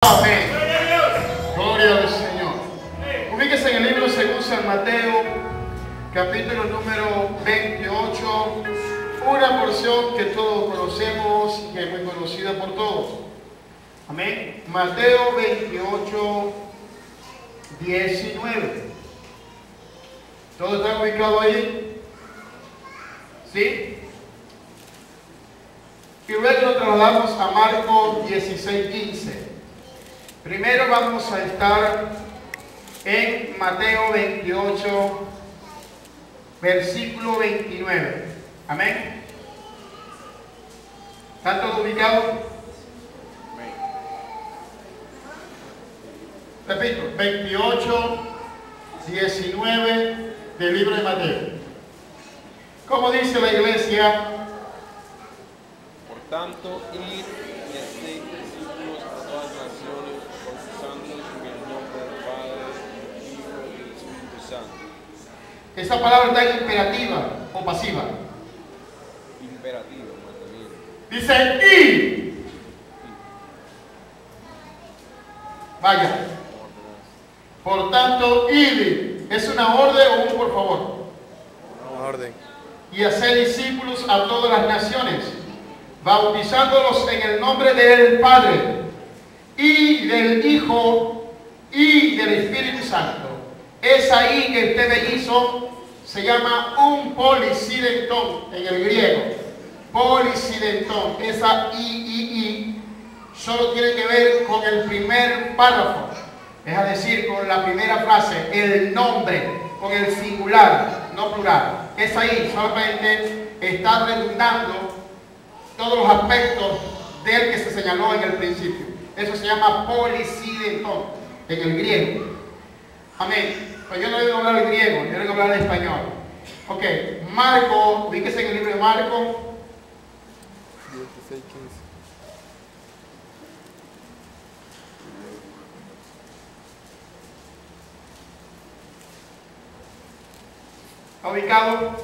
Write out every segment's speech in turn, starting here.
Amén. Gloria al Señor. Ubíquese en el libro según San Mateo, capítulo número 28, una porción que todos conocemos y que es muy conocida por todos. Amén. Mateo 28, 19. ¿Todos están ubicados ahí? ¿Sí? Y luego nos trasladamos a Marcos 16, 15. Primero vamos a estar en Mateo 28, versículo 29. Amén. ¿Están todos ubicados? Repito, 28, 19 del libro de Mateo. ¿Cómo dice la iglesia? Por tanto, id y haced discípulos a todas las naciones, bautizándolos en el nombre del Padre, del Hijo y del Espíritu Santo. ¿Esa palabra está imperativa o pasiva? Imperativo, mandamiento. Dice id. Vaya. Por tanto, id. ¿Es una orden o un por favor? Una orden. Y hacer discípulos a todas las naciones, bautizándolos en el nombre del Padre, y del Hijo, y del Espíritu Santo. Es ahí que este mellizo se llama un polisidentón en el griego. Polisidentón. Esa I solo tiene que ver con el primer párrafo. Es decir, con la primera frase, el nombre, con el singular, no plural. Es ahí, solamente está redundando todos los aspectos del que se señaló en el principio. Eso se llama polisidentón en el griego. Amén. Pues yo no debo hablar el griego, yo debo hablar el español. Ok, Marco, ubíquese en el libro de Marco. 16, 15. ¿Está ubicado?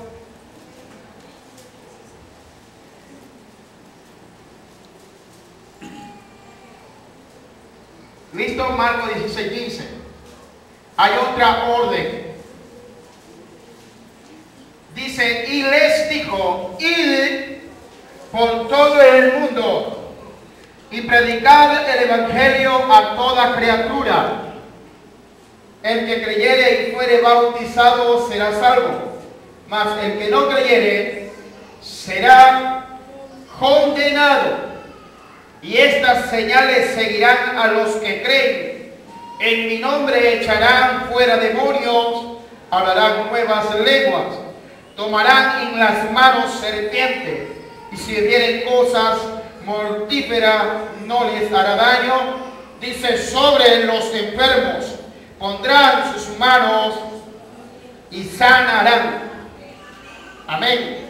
¿Listo? Marco 16, 15. Hay otra orden. Dice, y les dijo, id por todo el mundo y predicad el evangelio a toda criatura. El que creyere y fuere bautizado será salvo, mas el que no creyere será condenado. Y estas señales seguirán a los que creen. En mi nombre echarán fuera demonios, hablarán nuevas lenguas, tomarán en las manos serpientes, y si bebieren cosas mortíferas no les hará daño. Dice, sobre los enfermos pondrán sus manos y sanarán. Amén.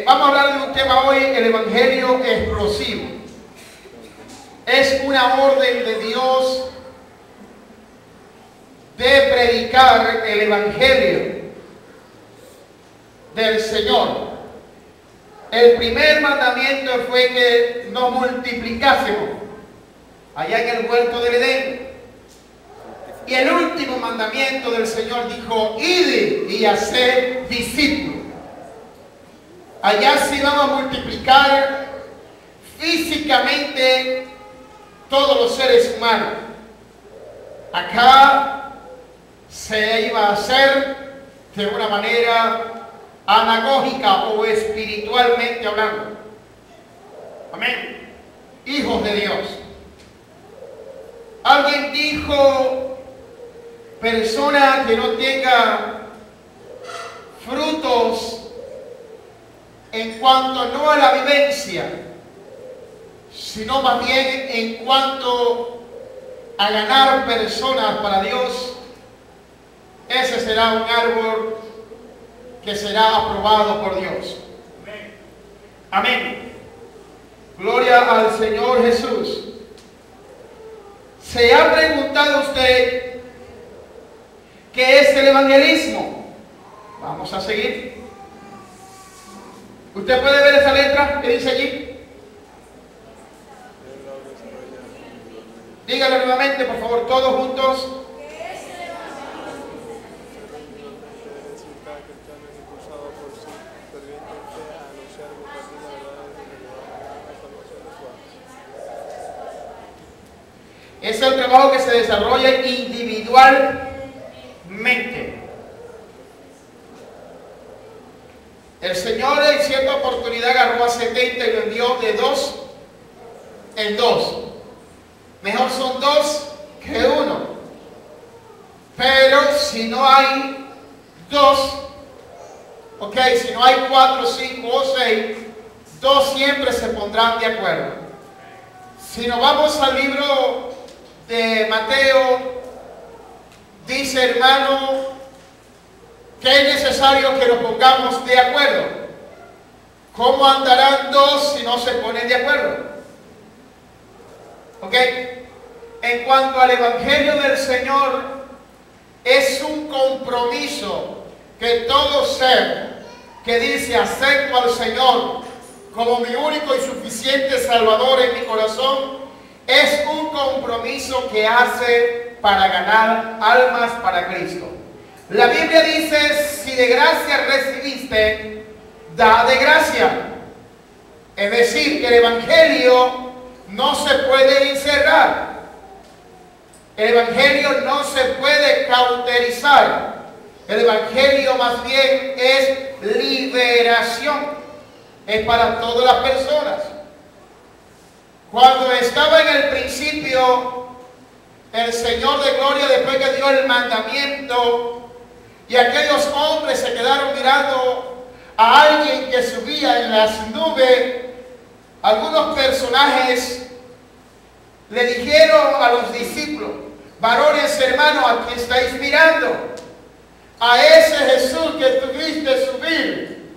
Vamos a hablar de un tema hoy, el evangelio explosivo. Es una orden de Dios de predicar el evangelio del Señor. El primer mandamiento fue que nos multiplicásemos allá en el huerto del Edén. Y el último mandamiento del Señor dijo, id y haced discípulos. Allá se iban a multiplicar físicamente todos los seres humanos. Acá se iba a hacer de una manera anagógica o espiritualmente hablando. Amén. Hijos de Dios. Alguien dijo, persona que no tenga frutos en cuanto no a la vivencia, sino más bien en cuanto a ganar personas para Dios, ese será un árbol que será aprobado por Dios. Amén. Gloria al Señor Jesús. ¿Se ha preguntado usted qué es el evangelismo? Vamos a seguir. ¿Usted puede ver esa letra que dice allí? Dígalo nuevamente, por favor, todos juntos. Es el trabajo que se desarrolla individualmente. El Señor en cierta oportunidad agarró a 70 y lo envió de 2 en 2. Mejor son 2 que 1. Pero si no hay 2, ok, si no hay 4, 5 o 6, 2 siempre se pondrán de acuerdo. Si nos vamos al libro de Mateo, dice, hermano, que es necesario que nos pongamos de acuerdo. ¿Cómo andarán 2 si no se ponen de acuerdo? ¿Ok? En cuanto al Evangelio del Señor, es un compromiso que todo ser que dice acepto al Señor como mi único y suficiente Salvador en mi corazón, es un compromiso que hace para ganar almas para Cristo. La Biblia dice, si de gracia recibiste, da de gracia. Es decir, que el Evangelio no se puede encerrar. El Evangelio no se puede cauterizar. El Evangelio más bien es liberación. Es para todas las personas. Cuando estaba en el principio, el Señor de gloria, después que dio el mandamiento, y aquellos hombres se quedaron mirando a alguien que subía en las nubes, algunos personajes le dijeron a los discípulos, varones hermanos, ¿a quién estáis mirando? A ese Jesús que tuviste subir,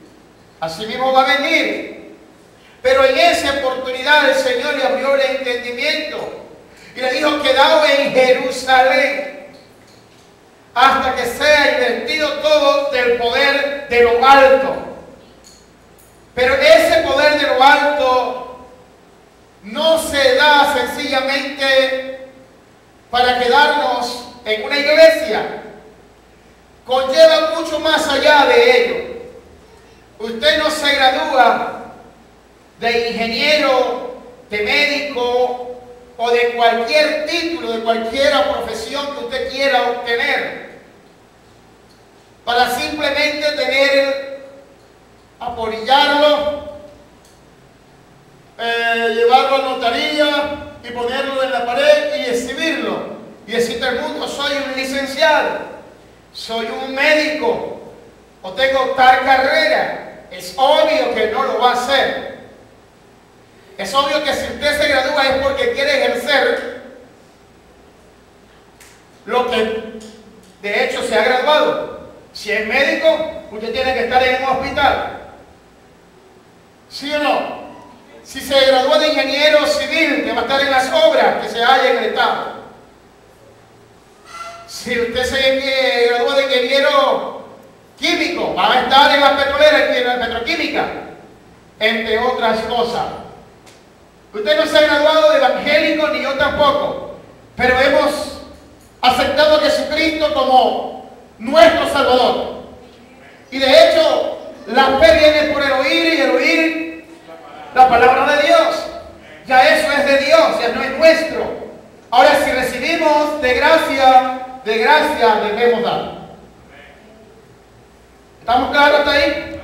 así mismo va a venir. Pero en esa oportunidad el Señor le abrió el entendimiento y le dijo, quedaos en Jerusalén hasta que sea invertido todo del poder de lo alto. Pero ese poder de lo alto no se da sencillamente para quedarnos en una iglesia. Conlleva mucho más allá de ello. Usted no se gradúa de ingeniero, de médico o de cualquier título, de cualquier profesión que usted quiera obtener, para simplemente tener, aporillarlo, llevarlo a notaría y ponerlo en la pared y exhibirlo y decirle al mundo, soy un licenciado, soy un médico o tengo tal carrera. Es obvio que no lo va a hacer. Es obvio que si usted se gradúa es porque quiere ejercer lo que de hecho se ha graduado. Si es médico, usted tiene que estar en un hospital. ¿Sí o no? Si se gradúa de ingeniero civil, que va a estar en las obras que se hallan en el Estado. Si usted se gradúa de ingeniero químico, va a estar en la petrolera, en la petroquímica, entre otras cosas. Usted no se ha graduado de evangélico, ni yo tampoco, pero hemos aceptado a Jesucristo como nuestro Salvador. Y de hecho, la fe viene por el oír y el oír la palabra de Dios. Ya eso es de Dios, ya no es nuestro. Ahora, si recibimos de gracia debemos dar. ¿Estamos claros hasta ahí?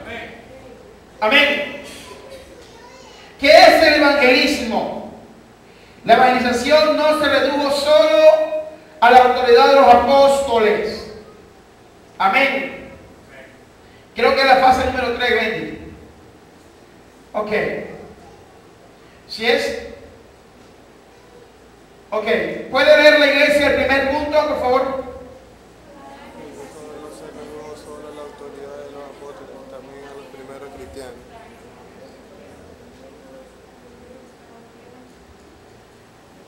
Amén. ¿Qué es el evangelismo? La evangelización no se redujo solo a la autoridad de los apóstoles. Amén. Creo que es la fase número 3, Wendy. Ok. ¿Sí es? Ok. ¿Puede leer la iglesia el primer punto, por favor?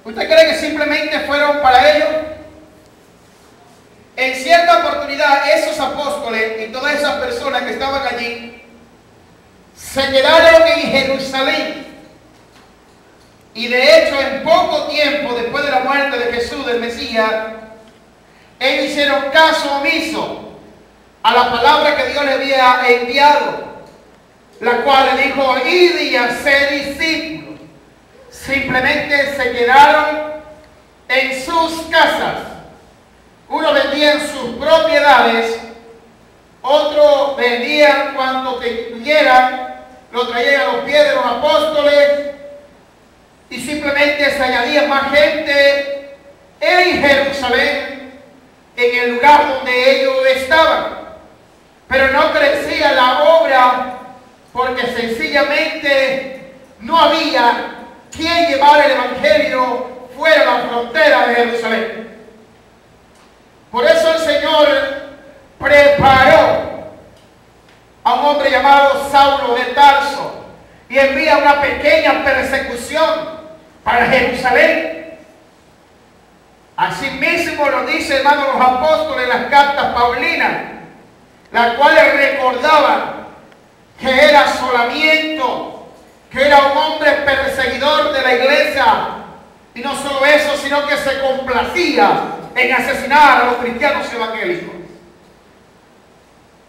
¿Usted cree que simplemente fueron para ellos? En cierta oportunidad, esos apóstoles y todas esas personas que estaban allí se quedaron en Jerusalén Y de hecho, en poco tiempo después de la muerte de Jesús, del Mesías, ellos hicieron caso omiso a la palabra que Dios le había enviado, la cual le dijo: id y haced discípulos. Simplemente se quedaron en sus casas. Unos vendían sus propiedades, otros vendían cuanto tuvieran, lo traían a los pies de los apóstoles, y simplemente se añadía más gente en Jerusalén, en el lugar donde ellos estaban. Pero no crecía la obra porque sencillamente no había quien llevara el evangelio fuera de la frontera de Jerusalén. Por eso el Señor preparó a un hombre llamado Saulo de Tarso y envía una pequeña persecución para Jerusalén. Asimismo lo dice, hermanos, los apóstoles en las cartas paulinas, las cuales recordaban que era asolamiento, que era un hombre perseguidor de la iglesia, y no solo eso, sino que se complacía en asesinar a los cristianos evangélicos.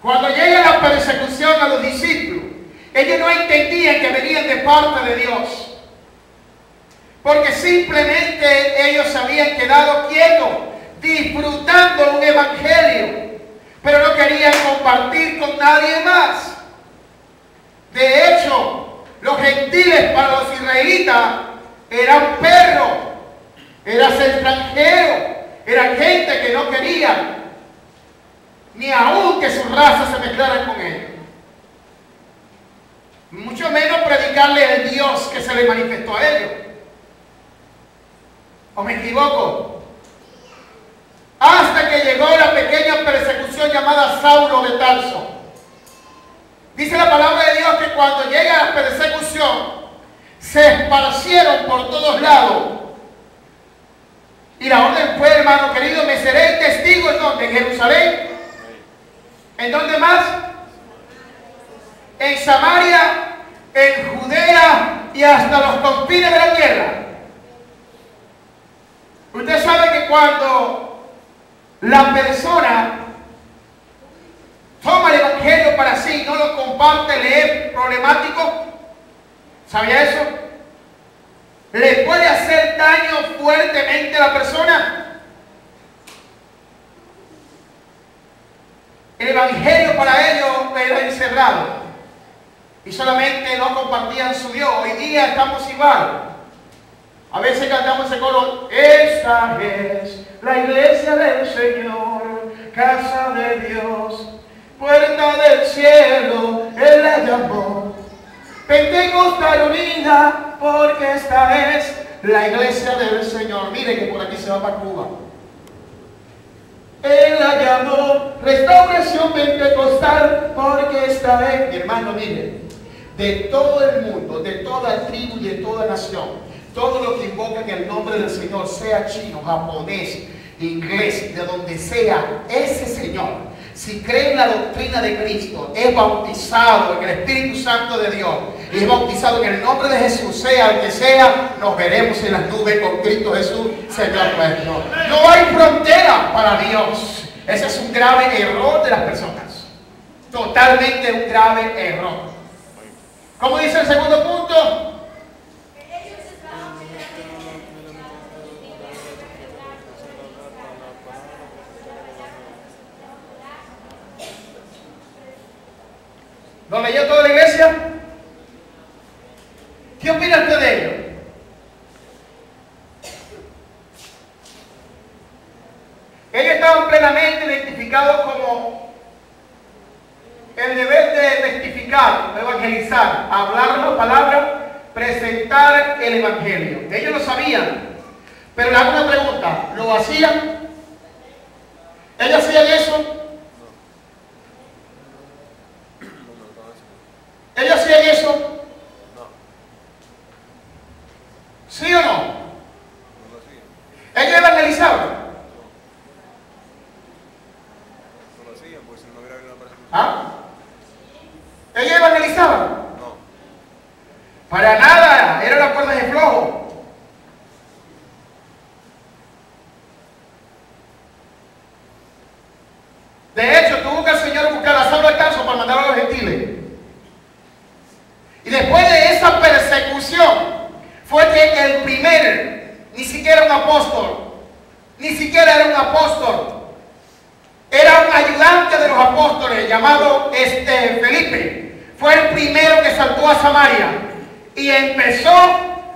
Cuando llega la persecución a los discípulos, ellos no entendían que venían de parte de Dios, porque simplemente ellos se habían quedado quietos, disfrutando un evangelio, pero no querían compartir con nadie más. De hecho, los gentiles para los israelitas eran perros, eran extranjeros, eran gente que no quería ni aún que su raza se mezclara con ellos, mucho menos predicarle el Dios que se le manifestó a ellos. ¿O me equivoco? Hasta que llegó la pequeña persecución llamada Saulo de Tarso. Dice la palabra de Dios que cuando llega la persecución, se esparcieron por todos lados. Y la orden fue, hermano querido, me seré testigo en donde, en Jerusalén. ¿En dónde más? En Samaria, en Judea y hasta los confines de la tierra. Usted sabe que cuando la persona toma el evangelio para sí y no lo comparte, le es problemático. ¿Sabía eso? ¿Le puede hacer daño fuertemente a la persona? El evangelio para ellos era encerrado y solamente no compartían su Dios. Hoy día estamos igual. A veces cantamos ese coro: esta es la iglesia del Señor, casa de Dios, puerta del cielo, Él la llamó. Pentecostal unida, porque esta es la iglesia del Señor. Mire que por aquí se va para Cuba. Él la llamó Restauración Pentecostal, porque esta es, mi hermano, mire, de todo el mundo, de toda tribu y de toda nación, todo lo que invocan el nombre del Señor, sea chino, japonés, inglés, de donde sea, ese Señor, si cree en la doctrina de Cristo, es bautizado en el Espíritu Santo de Dios, y es bautizado en el nombre de Jesús, sea el que sea, nos veremos en las nubes con Cristo Jesús, Señor nuestro. No hay frontera para Dios. Ese es un grave error de las personas. Totalmente un grave error. ¿Cómo dice el segundo punto? ¿Lo leyó toda la iglesia? ¿Qué opina usted de ello? Ellos estaban plenamente identificados como el deber de testificar, de evangelizar, hablar la palabra, presentar el evangelio. Ellos lo sabían, pero le hago una pregunta: ¿lo hacían? ¿Ellos hacían eso? ¿Ellos hacían eso? No. ¿Sí o no? No lo hacían. ¿Ellos evangelizaban? No lo hacían, pues si no hubiera habido una persecución. ¿Ah? ¿Ellos evangelizaban? No. Para nada, era la cuerda de flojo. tuvo que el Señor buscar a Saulo de Tarso para mandarlo a los gentiles. Y después de esa persecución, fue que el primer, ni siquiera un apóstol, ni siquiera era un apóstol, era un ayudante de los apóstoles llamado Felipe. Fue el primero que saltó a Samaria y empezó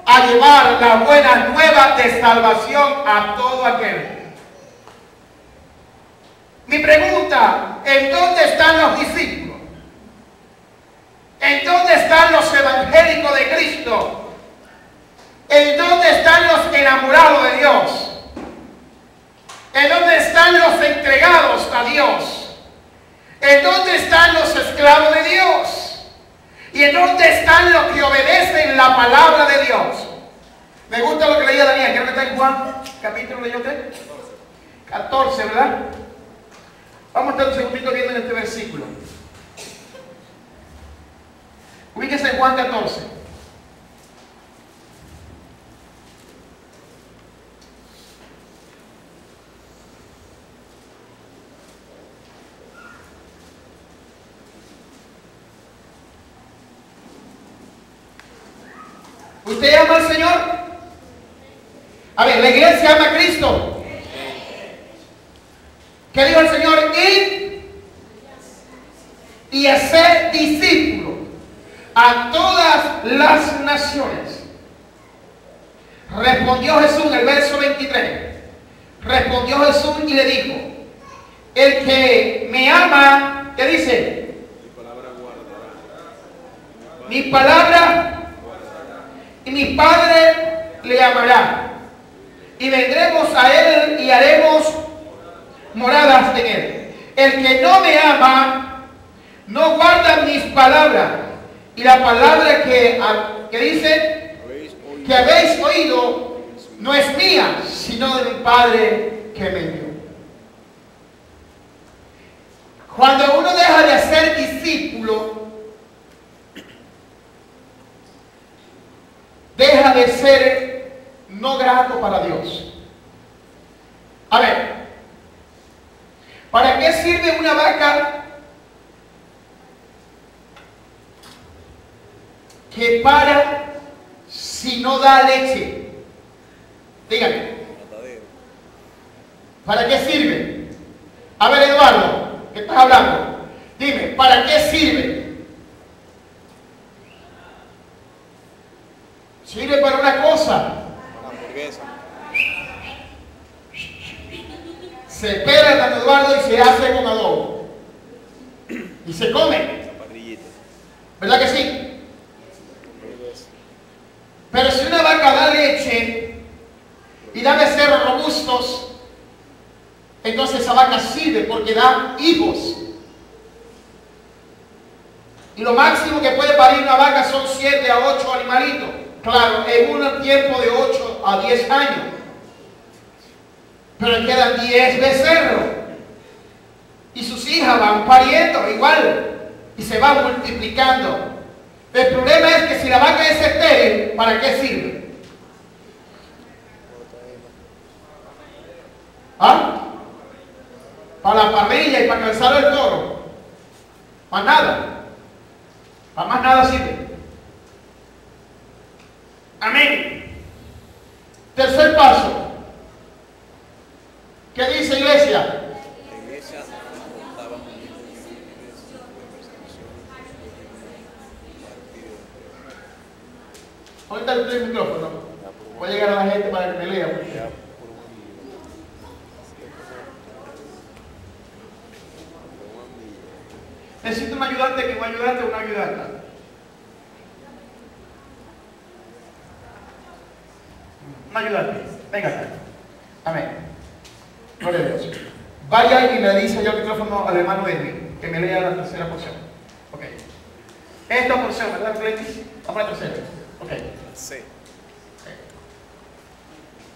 a llevar las buenas nuevas de salvación a todo aquel. Mi pregunta, ¿en dónde están los discípulos? ¿En dónde están los evangélicos de Cristo? ¿En dónde están los enamorados de Dios? ¿En dónde están los entregados a Dios? ¿En dónde están los esclavos de Dios? ¿Y en dónde están los que obedecen la palabra de Dios? Me gusta lo que leía Daniel, creo que está en Juan, capítulo leyó usted 14, ¿verdad? Vamos a estar un segundito viendo en este versículo. Ubíquese en Juan 14. ¿Usted ama al Señor? A ver, la iglesia ama a Cristo. ¿Qué dijo el Señor? Id y hacer discípulos a todas las naciones. Respondió Jesús en el verso 23. Respondió Jesús y le dijo: el que me ama, ¿qué dice? Mi palabra y mi Padre le amará. Y vendremos a él y haremos moradas en él. El que no me ama no guarda mis palabras, y la palabra que dice que habéis oído no es mía, sino de mi Padre que me envió. Cuando uno deja de ser discípulo, deja de ser no grato para Dios. A ver, ¿para qué sirve una vaca que para si no da leche? Dígame. ¿Para qué sirve? A ver, Eduardo, ¿qué estás hablando? Dime, ¿para qué sirve? Sirve para una cosa. Una hamburguesa. Se pela Don Eduardo y se hace con adobo. Y se come. ¿Verdad que sí? Pero si una vaca da leche y da becerros robustos, entonces esa vaca sirve porque da hijos. Y lo máximo que puede parir una vaca son 7 a 8 animalitos. Claro, en un tiempo de 8 a 10 años. Pero le quedan 10 becerros. Y sus hijas van pariendo igual. Y se van multiplicando. El problema es que si la vaca es estéril, ¿para qué sirve? ¿Ah? Para la parrilla y para calzar el toro. Para nada. Para más nada sirve. Amén. Tercer paso. ¿Qué dice iglesia? La iglesia estaba Ahorita le doy el micrófono. Voy a llegar a la gente para que me lea. Necesito un ayudante que un ayudante o una ayudante. Un ayudante. Venga acá. Amén. Gloria a Dios. Vaya y le dice yo el micrófono al hermano Edwin, que me lea la tercera porción. Ok. Esta porción, ¿verdad, Cletis? Vamos a la tercera. Ok. Sí.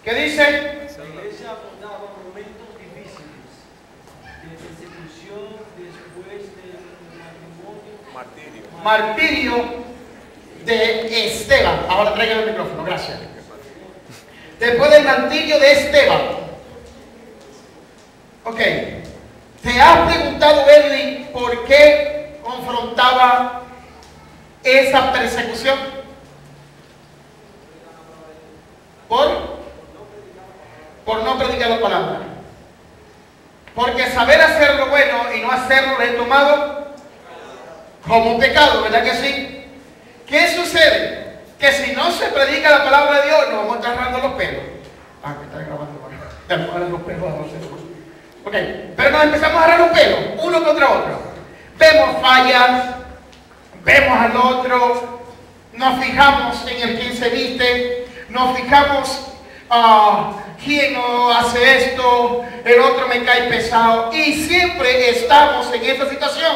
¿Qué dice? La iglesia afrontaba momentos difíciles de persecución después del matrimonio. Martirio. Martirio de Esteban. Ahora traigan el micrófono, gracias. Después del martirio de Esteban. Ok. De ¿Se ha preguntado Edwin por qué confrontaba esa persecución? Por no predicar la palabra. Porque saber hacer lo bueno y no hacerlo lo he tomado como un pecado, ¿verdad que sí? ¿Qué sucede? Que si no se predica la palabra de Dios, nos vamos a estar agarrando los pelos. Ah, que está grabando, ya nos agarran los pelos. Ok, pero nos empezamos a agarrar los pelos, uno contra otro. Vemos fallas, vemos al otro, nos fijamos en el quién se viste, nos fijamos quién no hace esto, el otro me cae pesado, y siempre estamos en esta situación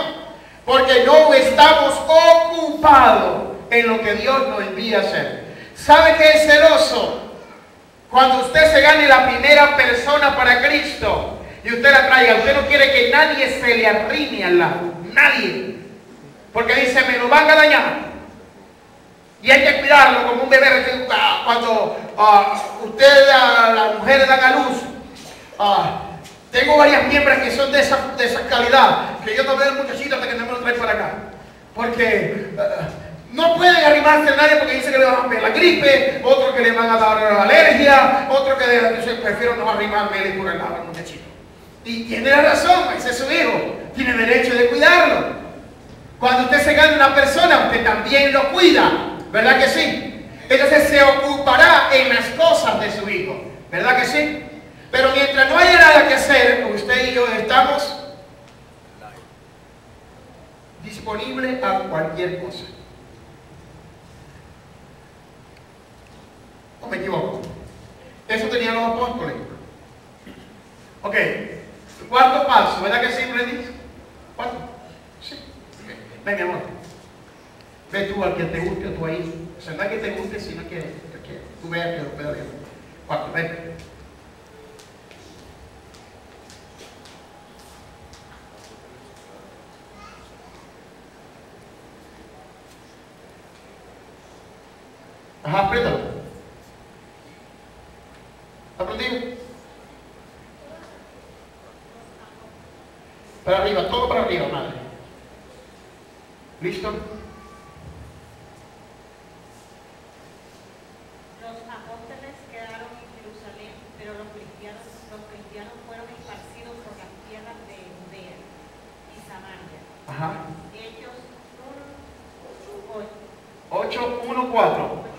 porque no estamos ocupados en lo que Dios nos envía a hacer. ¿Sabe qué es celoso? Cuando usted se gane la primera persona para Cristo y usted la traiga, usted no quiere que nadie se le arrime al lado, nadie, porque dice, me lo van a dañar. Y hay que cuidarlo como un bebé. Cuando las mujeres dan a luz, tengo varias miembros que son de esa calidad, que yo no veo el muchachito hasta que no me lo trae para acá, porque no pueden arrimarse a nadie porque dicen que le van a dar la gripe, otro que le van a dar alergia, otro que prefiero no arrimarme por el lado al muchachito. Y tiene la razón, ese es su hijo, tiene derecho de cuidarlo. Cuando usted se gana una persona, usted también lo cuida, ¿verdad que sí? Entonces se ocupará en las cosas de su hijo, ¿verdad que sí? Pero mientras no haya nada que hacer, usted y yo estamos disponibles a cualquier cosa. ¿O me equivoco? Eso tenían los apóstoles. Ok, cuarto paso, ¿verdad que sí, Freddy? ¿Cuarto? Sí. Okay. Ven, mi amor. Ve tú al que te guste, tú ahí. O sea, no es que te guste, sino que tú veas que lo puedo ver. Cuarto, ven. Ajá, apriétalo. ¿Aprendido? Para arriba, todo para arriba, madre. ¿Listo? Los apóstoles quedaron en Jerusalén, pero los cristianos fueron esparcidos por las tierras de Judea y Samaria. Ajá. Hechos 8:1-4.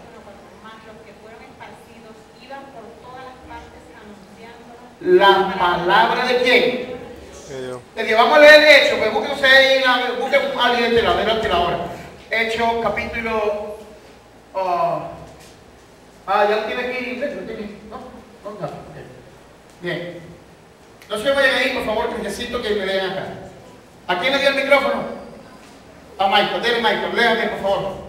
Más los que fueron esparcidos iban por todas las partes anunciando ¿La palabra de quién? De Dios. Vamos a leer Hechos, pues busquen ustedes ahí, busquen a alguien de la hora. Hechos, capítulo. Ya lo tiene aquí, ¿no? Ok. Bien. No se vayan ahí, por favor, que necesito que me lean acá. ¿A quién le dio el micrófono? A Michael, denle Michael, léanme, por favor.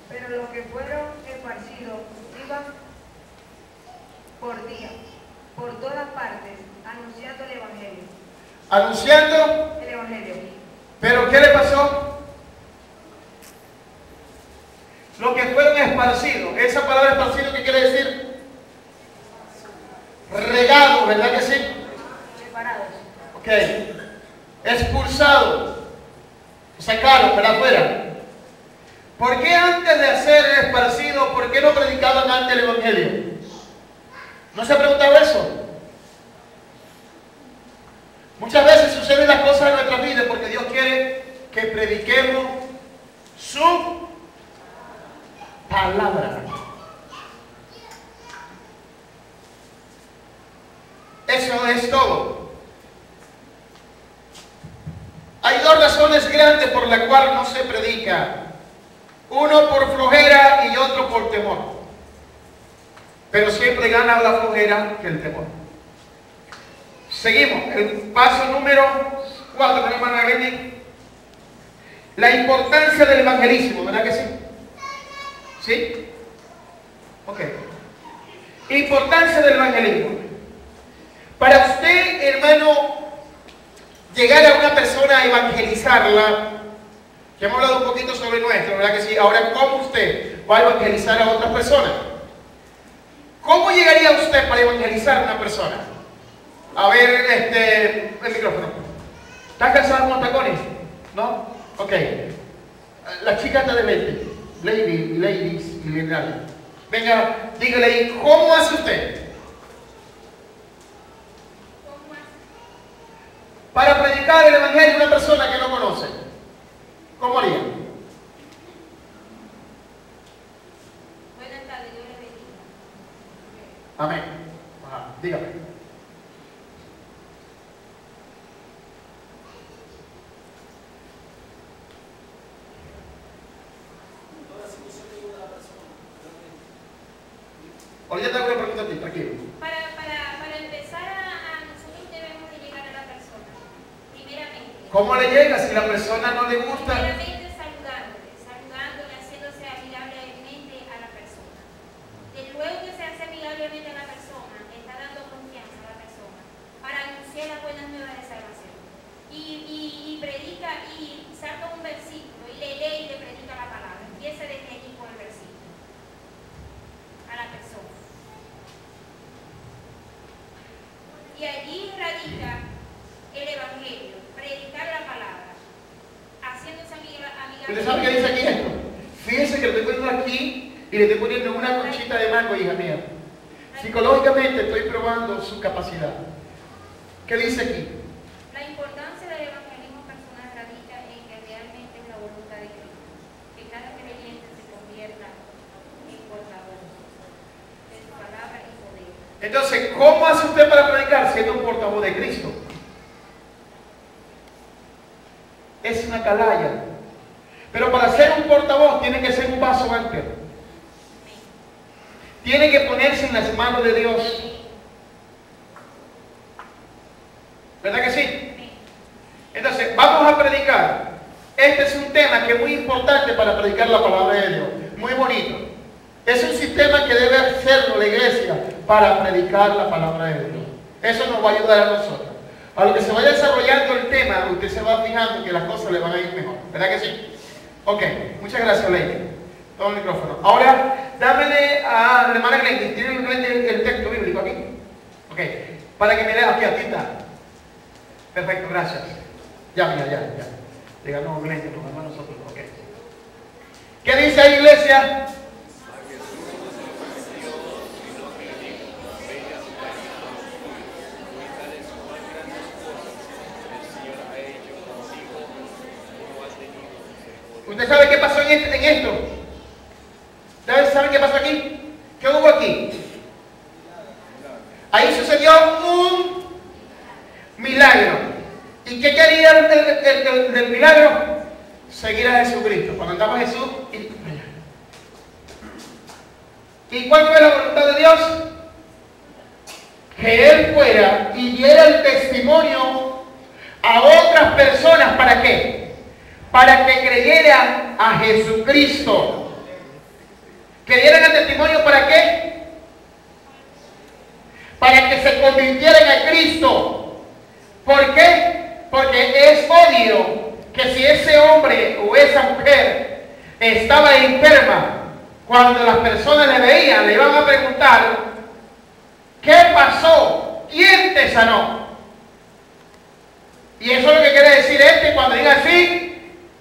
Pero los que fueron esparcidos iban por día, por todas partes, anunciando el Evangelio. Anunciando El Evangelio. ¿Pero qué le pasó? Los que fueron esparcidos. Esa palabra esparcido, ¿qué quiere decir? Regado, ¿verdad que sí? Separados. Ok. Expulsado. Sacaron para afuera. ¿Por qué antes de ser esparcidos, por qué no predicaban antes el Evangelio? ¿No se ha preguntado eso? Muchas veces suceden las cosas en nuestras vidas porque Dios quiere que prediquemos su palabra. Eso es todo. Hay dos razones grandes por las cuales no se predica. Uno por flojera y otro por temor. Pero siempre gana la flojera que el temor. Seguimos. El paso número 4, hermana Benny. La importancia del evangelismo, ¿verdad que sí? ¿Sí? Ok. Importancia del evangelismo. Para usted, hermano, llegar a una persona a evangelizarla, Que hemos hablado un poquito sobre nuestro, ¿verdad que sí? Ahora, ¿cómo usted va a evangelizar a otras personas? ¿Cómo llegaría usted para evangelizar a una persona? A ver, el micrófono. ¿Estás cansado con los tacones? ¿No? Ok. La chica está de 20. Ladies, millennials. Venga, dígale ahí, ¿cómo hace usted? Para predicar el evangelio a una persona que no conoce. ¿Cómo haría? Buenas tardes, Dios le bendiga. Amén. Ajá, dígame. Ahorita te hago una pregunta a ti, tranquilo. Para empezar, nosotros debemos de llegar a la persona, primeramente. ¿Cómo le llega si la persona no le gusta? Primeramente saludándole, haciéndose amigablemente a la persona. Luego que se hace amigablemente a la persona, está dando confianza a la persona para anunciar las buenas nuevas de salvación. Y predica y saca un versículo y le lee y le predica la palabra. Empieza desde allí con el versículo a la persona. Y allí radica el evangelio, predicar la palabra, haciéndose amigable. ¿Usted sabe qué dice aquí esto? Fíjense que lo estoy poniendo aquí y le estoy poniendo una conchita de mango, hija mía. Psicológicamente estoy probando su capacidad. ¿Qué dice aquí? La importancia del evangelismo personal radica en que realmente es la voluntad de Cristo, que cada creyente se convierta en portador de su palabra y poder. Entonces, ¿cómo hace usted para predicar siendo un portavoz de Cristo? Es una atalaya. Pero para ser un portavoz tiene que ser un paso antes. Tiene que ponerse en las manos de Dios. ¿Verdad que sí? Entonces, vamos a predicar. Este es un tema que es muy importante para predicar la palabra de Dios. Muy bonito. Es un sistema que debe hacerlo la iglesia para predicar la palabra de Dios. Eso nos va a ayudar a nosotros. A lo que se vaya desarrollando el tema, usted se va fijando que las cosas le van a ir mejor. ¿Verdad que sí? Ok, muchas gracias, Lady. Todo el micrófono. Ahora, dámele a la hermana Glendy. ¿Tiene el texto bíblico aquí? Ok, para que me lea aquí, aquí está. Perfecto, gracias. Ya, mira, ya. Díganos, Glendy, por hermano nosotros. Ok. ¿Qué dice ahí, iglesia? ¿Usted sabe qué pasó en esto? ¿Ustedes saben qué pasó aquí? ¿Qué hubo aquí? Ahí sucedió un milagro. ¿Y qué quería el milagro? Seguir a Jesucristo. Cuando andaba Jesús, ¿y cuál fue la voluntad de Dios? Que Él fuera y diera el testimonio a otras personas. ¿Para qué? Para que creyeran a Jesucristo. ¿Que dieran el testimonio para qué? Para que se convirtieran a Cristo. ¿Por qué? Porque es obvio que si ese hombre o esa mujer estaba enferma, cuando las personas le veían, le iban a preguntar, ¿qué pasó? ¿Quién te sanó? Y eso es lo que quiere decir cuando diga así: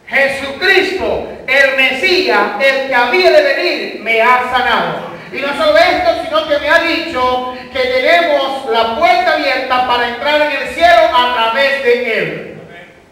Jesucristo, el Mesías, el que había de venir, me ha sanado. Y no solo esto, sino que me ha dicho que tenemos la puerta abierta para entrar en el cielo a través de Él.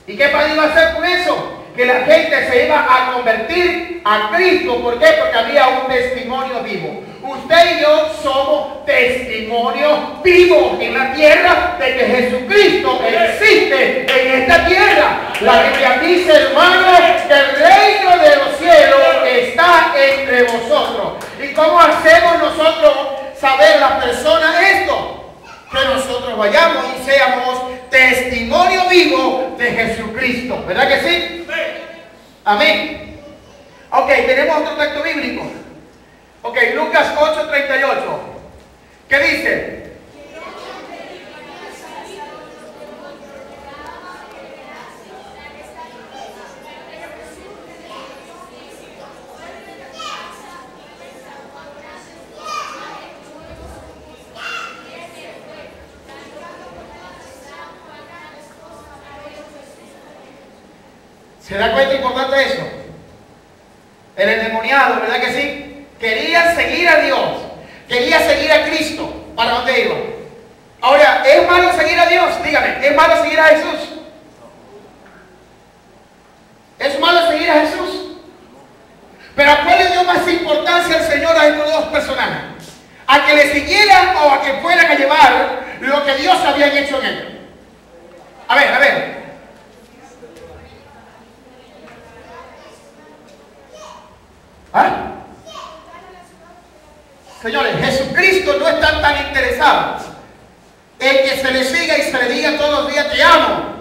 ¿Y qué iba a hacer con eso? Que la gente se iba a convertir a Cristo. ¿Por qué? Porque había un testimonio vivo. Usted y yo somos testimonios vivos en la tierra de que Jesucristo existe en esta tierra. La Biblia dice, hermano, que el reino de los cielos está entre vosotros. ¿Y cómo hacemos nosotros saber las personas esto? Que nosotros vayamos y seamos testimonio vivo de Jesucristo. ¿Verdad que sí? Amén. Ok, tenemos otro texto bíblico. Ok, Lucas 8:38. ¿Qué dice? ¿Se da cuenta importante de eso? El endemoniado, ¿verdad que sí? Quería seguir a Dios, quería seguir a Cristo. ¿Para dónde iba? Ahora, ¿es malo seguir a Dios? Dígame, ¿es malo seguir a Jesús? ¿Es malo seguir a Jesús? Pero ¿a cuál le dio más importancia el Señor a estos dos personajes? ¿A que le siguieran o a que fueran a llevar lo que Dios había hecho en él? A ver. ¿Ah? Señores, Jesucristo no está tan interesado en que se le siga y se le diga todos los días te amo,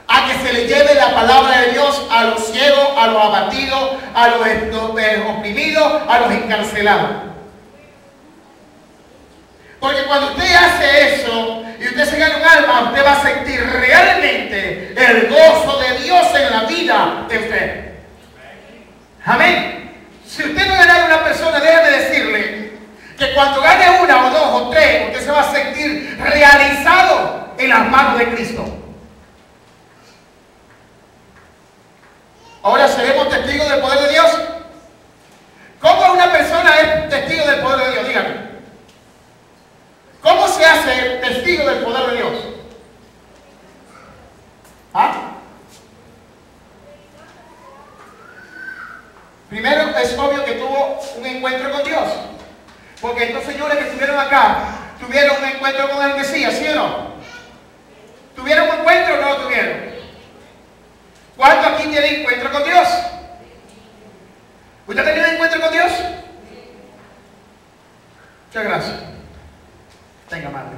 a que se le lleve la palabra de Dios a los ciegos, a los abatidos, a los oprimidos, a los encarcelados. Porque cuando usted hace eso y usted se gana un alma, usted va a sentir realmente el gozo de Dios en la vida de usted. Amén. Si usted no gana a una persona, déjeme decirle que cuando gane una o dos o tres, usted se va a sentir realizado en las manos de Cristo. Ahora, ¿seremos testigos del poder de Dios? ¿Cómo una persona es testigo del poder de Dios? Dígame. ¿Cómo se hace testigo del poder de Dios? ¿Ah? Primero, es obvio que tuvo un encuentro con Dios. Porque estos señores que estuvieron acá tuvieron un encuentro con el Mesías, ¿sí o no? ¿Tuvieron un encuentro o no lo tuvieron? ¿Cuántos aquí tienen encuentro con Dios? ¿Usted ha tenido un encuentro con Dios? Muchas gracias. Venga, madre.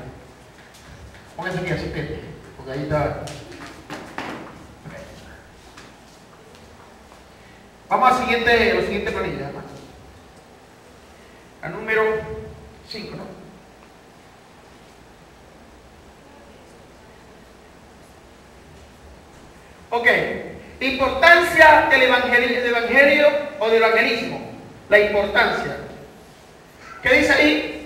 Póngase aquí así, porque ahí está. Okay. Vamos a la siguiente planilla, hermano. La número 5, ¿no? Ok. Importancia del evangelio o del evangelismo. La importancia. ¿Qué dice ahí?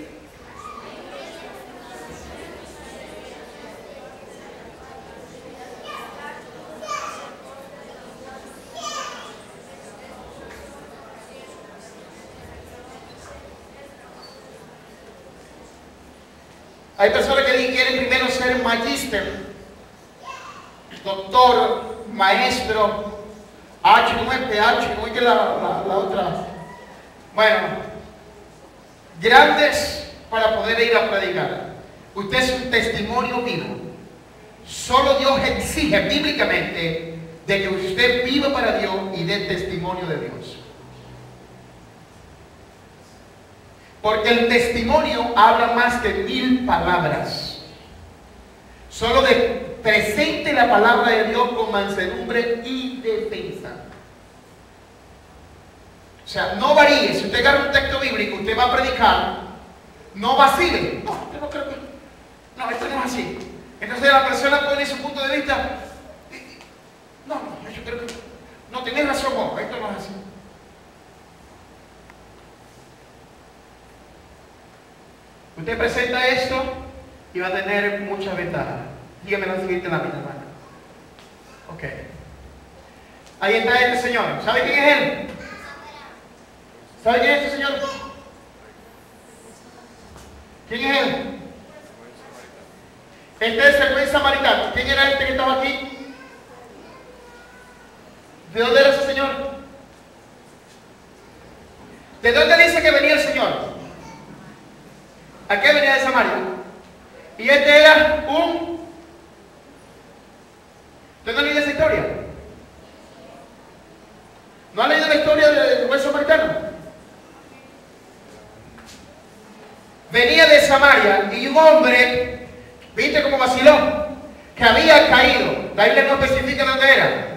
Hay personas que quieren primero ser magíster, doctor, maestro, ¿cómo es PH? ¿Cómo es que la otra? Bueno, grandes para poder ir a predicar. Usted es un testimonio vivo. Solo Dios exige bíblicamente de que usted viva para Dios y dé testimonio de Dios. Porque el testimonio habla más de 1000 palabras. Solo presente la palabra de Dios con mansedumbre y defensa. O sea, no varíe. Si usted agarra un texto bíblico, usted va a predicar, no vacile. No, yo no creo que... No, esto no es así. Entonces la persona pone su punto de vista. No, yo creo que... No, tenés razón vos, esto no es así. Usted presenta esto y va a tener muchas ventajas. Dígame la siguiente lámina, hermano. Ok. Ahí está este señor. ¿Sabe quién es él? ¿Sabe quién es este señor? ¿Quién es él? Este es el buen samaritano. ¿Quién era este que estaba aquí? ¿De dónde era ese señor? ¿De dónde dice que venía el Señor? ¿A qué venía de Samaria? Y este era un... ¿Usted no ha leído esa historia? ¿No ha leído la historia del buen samaritano? Venía de Samaria y un hombre, ¿viste cómo vaciló? Que había caído. La Biblia no especifica dónde era.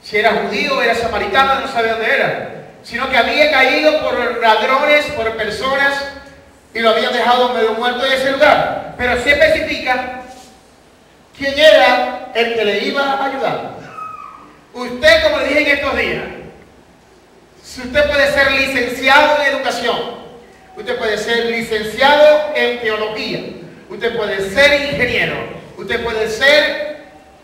Si era judío o era samaritano, no sabe dónde era. Sino que había caído por ladrones, por personas, y lo habían dejado medio muerto en ese lugar. Pero sí especifica quién era el que le iba a ayudar. Usted, como le dije en estos días, si usted puede ser licenciado en educación, usted puede ser licenciado en teología, usted puede ser ingeniero, usted puede ser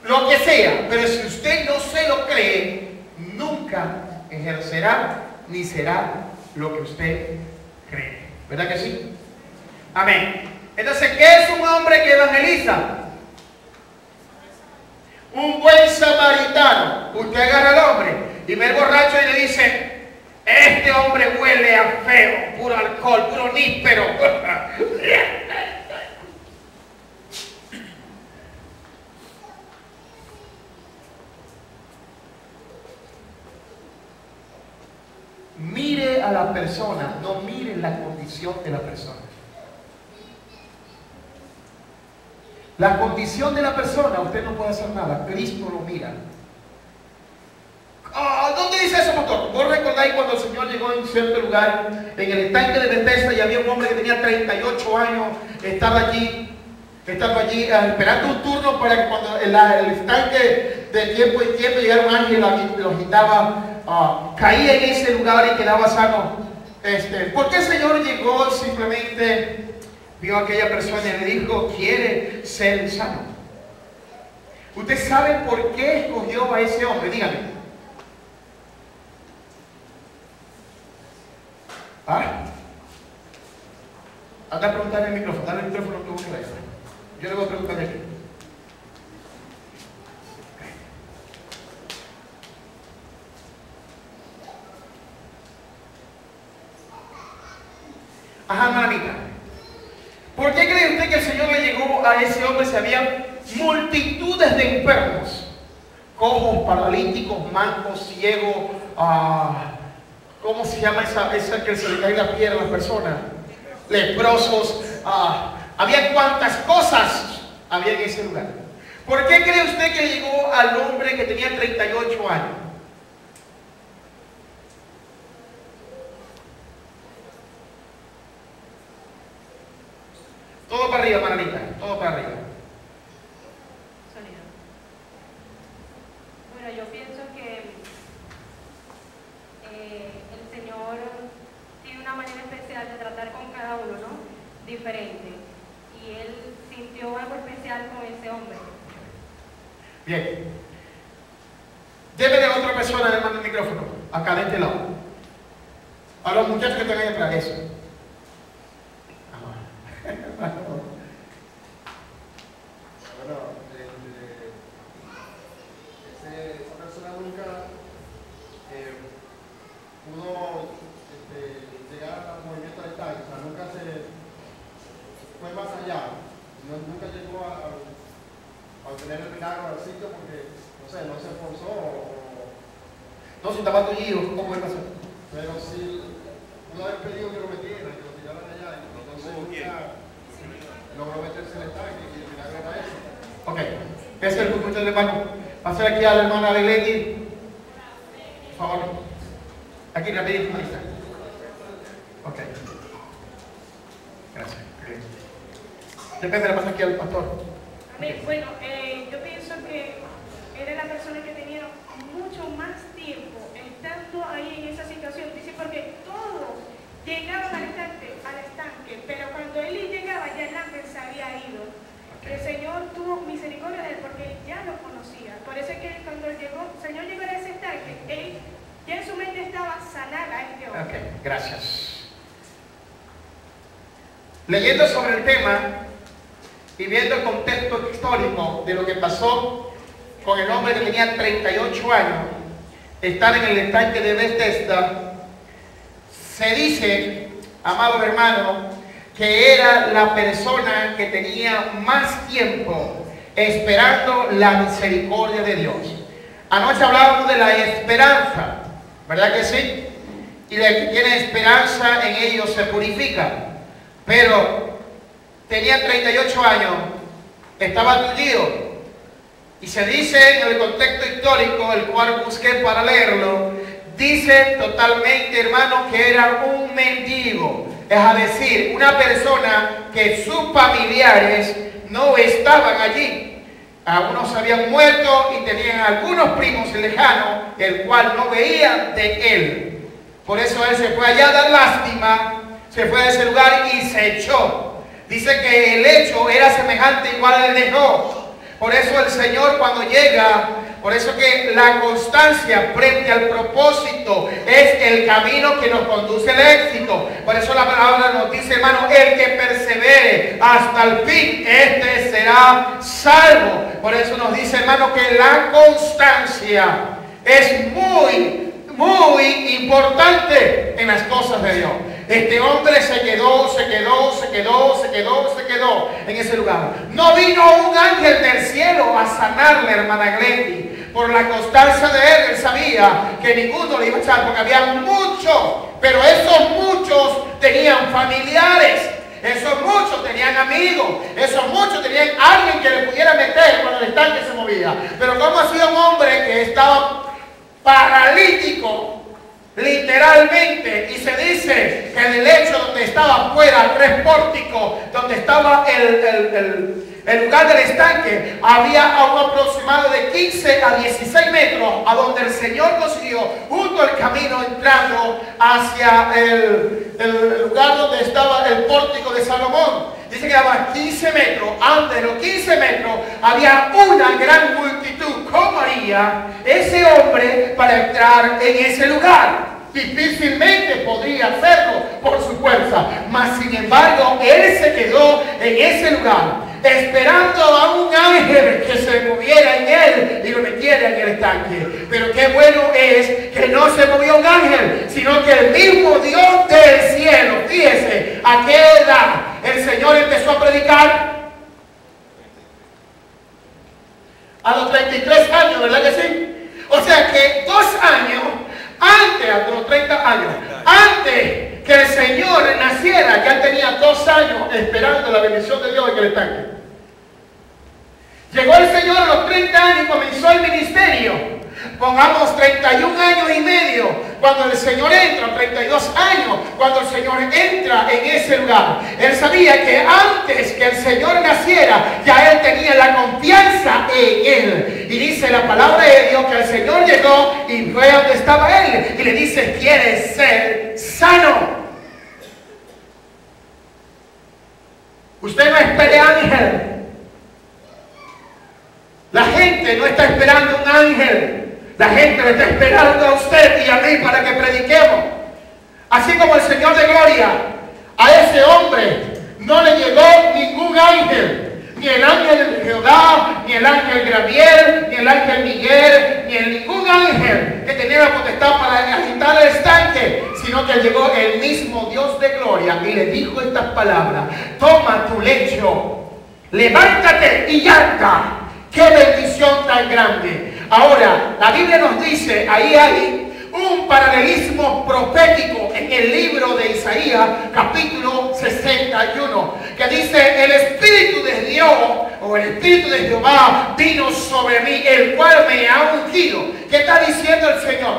lo que sea, pero si usted no se lo cree, cree, nunca ejercerá ni será lo que usted cree. ¿Verdad que sí? Amén. Entonces, ¿qué es un hombre que evangeliza? Un buen samaritano. Usted agarra al hombre y ve al borracho y le dice: este hombre huele a feo, puro alcohol, puro níspero. Mire a la persona, no mire la condición de la persona. La condición de la persona, usted no puede hacer nada. Cristo lo mira. ¿Dónde dice eso, pastor? ¿Vos recordáis cuando el Señor llegó en cierto lugar, en el estanque de Bethesda, y había un hombre que tenía 38 años, estaba allí esperando un turno para que cuando el estanque de tiempo en tiempo llegara un ángel y lo agitaba, caía en ese lugar y quedaba sano? ¿Por qué el Señor llegó y simplemente vio a aquella persona y le dijo: quiere ser sano? ¿Usted sabe por qué escogió a ese hombre? Dígame. Anda a preguntarle el micrófono, dale el micrófono que busque la isla. Yo le voy a preguntar aquí. Ajá, mamita. ¿Por qué cree usted que el Señor le llegó a ese hombre si había multitudes de enfermos? Cojos, paralíticos, mancos, ciegos, ¿cómo se llama esa que se le cae la piel a las personas? Leprosos. Había cuantas cosas había en ese lugar. ¿Por qué cree usted que llegó al hombre que tenía 38 años? Todo para arriba, Maranita, todo para arriba. Sonido. Bueno, yo pienso que el Señor tiene una manera especial de tratar con cada uno, ¿no? Diferente. Y Él sintió algo especial con ese hombre. Bien. Débele a otra persona, le mando el micrófono. Acá de este lado. A los muchachos que están ahí atrás, eso. Bueno, esa persona nunca pudo llegar al movimiento del estanque, o sea, nunca se fue más allá, nunca llegó a obtener el milagro al sitio porque, no sé, no se esforzó no, si estaba tullido, ¿cómo iba a ser? pero sí pudo haber pedido que lo metieran, que lo tiraran allá, entonces nunca logró meterse en el estanque y el milagro era eso. Ok, ese es el punto del hermano. Pasar aquí a la hermana Belén, por favor. Aquí, rapidito, Marisa. Ok. Gracias. Después me la pasa aquí al pastor. Amén. Bueno, yo pienso que era la persona que tenía mucho más tiempo estando ahí en esa situación. Dice, porque todos llegaban al estanque, pero cuando él llegaba ya el ángel se había ido. El Señor tuvo misericordia de él porque él ya lo conocía. Por eso es que cuando el Señor llegó a ese estanque, él ya en su mente estaba sanada este hombre. Ok, gracias. Leyendo sobre el tema y viendo el contexto histórico de lo que pasó con el hombre que tenía 38 años, estar en el estanque de Bethesda, se dice, amados hermanos, que era la persona que tenía más tiempo esperando la misericordia de Dios. Anoche hablábamos de la esperanza, ¿verdad que sí? Y el que tiene esperanza en ellos se purifica. Pero tenía 38 años, estaba tullido. Y se dice en el contexto histórico, el cual busqué para leerlo, dice totalmente, hermano, que era un mendigo. Es decir, una persona que sus familiares no estaban allí. Algunos habían muerto y tenían algunos primos lejanos, el cual no veían de él. Por eso él se fue allá a dar lástima, se fue a ese lugar y se echó. Dice que el hecho era semejante igual al de Job. Por eso el Señor cuando llega, por eso que la constancia frente al propósito es el camino que nos conduce al éxito. Por eso la palabra nos dice, hermano, el que persevere hasta el fin, este será salvo. Por eso nos dice, hermano, que la constancia es muy importante en las cosas de Dios. Este hombre se quedó en ese lugar. No vino un ángel del cielo a sanarle, hermana Glendy. Por la constancia de él sabía que ninguno le iba a echar, porque había muchos, pero esos muchos tenían familiares. Esos muchos tenían amigos, esos muchos tenían alguien que le pudiera meter cuando el estanque se movía. Pero como hacía un hombre que estaba paralítico, literalmente, y se dice que en el lecho donde estaba afuera, 3 pórticos, donde estaba el lugar del estanque, había a un aproximado de 15 a 16 metros, a donde el Señor consiguió junto al camino entrando hacia el lugar donde estaba el pórtico de Salomón. Dice que daba 15 metros. Antes de los 15 metros había una gran multitud. ¿Cómo haría ese hombre para entrar en ese lugar? Difícilmente podría hacerlo por su fuerza. Mas sin embargo, él se quedó en ese lugar, esperando a un ángel que se moviera en él y lo metiera en el estanque. Pero qué bueno es que no se movió un ángel, sino que el mismo Dios del cielo. Fíjese, ¿a qué edad el Señor empezó a predicar? A los 33 años, ¿verdad que sí? O sea que 2 años antes, de los 30 años, antes que el Señor naciera, ya tenía 2 años esperando la bendición de Dios en el estanque. Llegó el Señor a los 30 años y comenzó el ministerio. Pongamos 31 años y medio cuando el Señor entra, 32 años cuando el Señor entra en ese lugar. Él sabía que antes que el Señor naciera, ya él tenía la confianza en él. Y dice la palabra de Dios que el Señor llegó y fue donde estaba él y le dice: ¿quieres ser sano? Usted no espere ángel. La gente no está esperando un ángel. La gente le está esperando a usted y a mí para que prediquemos. Así como el Señor de gloria, a ese hombre no le llegó ningún ángel. Ni el ángel de Jehová, ni el ángel Gabriel, ni el ángel Miguel, ni ningún ángel que tenía la potestad para agitar el estanque, sino que llegó el mismo Dios de gloria y le dijo estas palabras: toma tu lecho, levántate y anda. ¡Qué bendición tan grande! Ahora, la Biblia nos dice, ahí hay un paralelismo profético en el libro de Isaías, capítulo 61, que dice: el Espíritu de Dios, o el Espíritu de Jehová, vino sobre mí, el cual me ha ungido. ¿Qué está diciendo el Señor?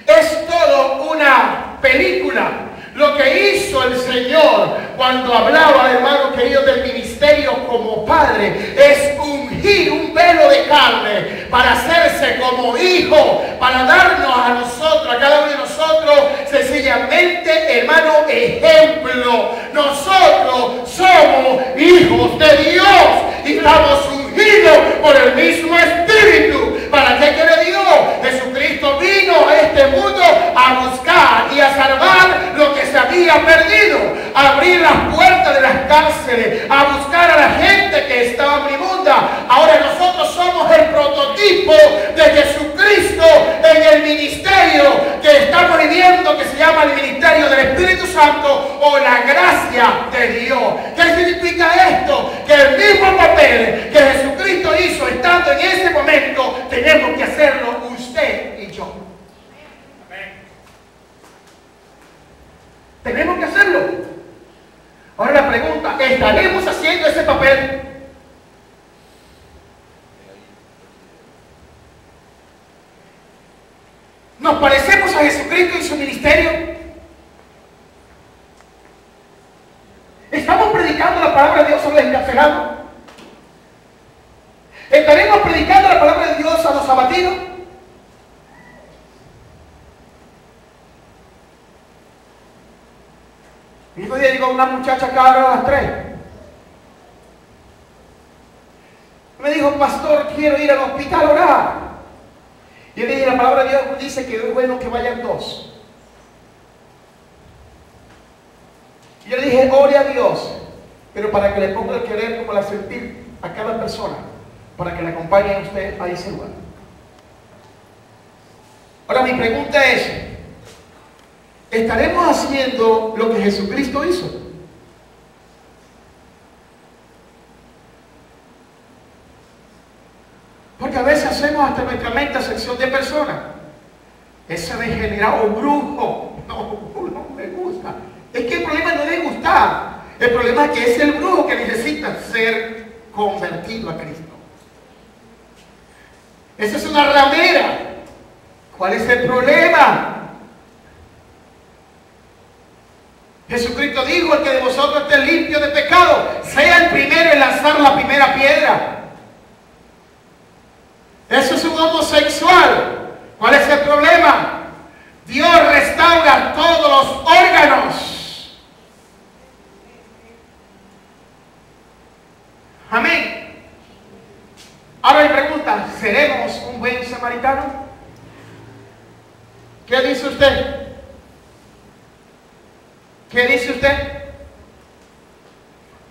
Es todo una película. Lo que hizo el Señor cuando hablaba, hermano querido, del ministerio como padre, es ungir un velo de carne para hacerse como hijo, para darnos a nosotros, a cada uno de nosotros, sencillamente, hermano, ejemplo. Nosotros somos hijos de Dios y estamos ungidos por el mismo Espíritu. ¿Para qué quiere Dios? Jesucristo vino a este mundo a buscar y a salvar lo que se había perdido, a abrir las puertas de las cárceles, a buscar a la gente que estaba moribunda. Ahora nosotros somos el prototipo de Jesucristo en el ministerio que estamos viviendo, que se llama el ministerio del Espíritu Santo o la gracia de Dios. ¿Qué significa esto? Que el mismo papel que Jesucristo hizo estando en ese momento, tenemos que hacerlo usted y yo. Tenemos que hacerlo. Ahora la pregunta: ¿estaremos haciendo ese papel? ¿Nos parecemos a Jesucristo y su ministerio? ¿Estamos predicando la palabra de Dios a los encarcelados? ¿Estaremos predicando la palabra de Dios a los abatidos? El otro día llegó una muchacha acá a las 3. Me dijo: pastor, quiero ir al hospital a orar. la palabra de Dios dice que es bueno que vayan dos. Y yo le dije, ore a Dios, pero para que le ponga el querer como el sentir a cada persona, para que le acompañe a usted a ese lugar. Ahora mi pregunta es, ¿estaremos haciendo lo que Jesucristo hizo? Porque a veces hacemos hasta nuestra mente acepción de personas. Ese degenerado brujo, no me gusta. Es que el problema no es de gustar. El problema es que es el brujo que necesita ser convertido a Cristo. Esa es una ramera. ¿Cuál es el problema? Jesucristo dijo, el que de vosotros esté limpio de pecado, sea el primero en lanzar la primera piedra. Eso es un homosexual. ¿Cuál es el problema? Dios restaura todos los órganos. Amén. Ahora mi pregunta, ¿seremos un buen samaritano? ¿Qué dice usted? ¿Qué dice usted?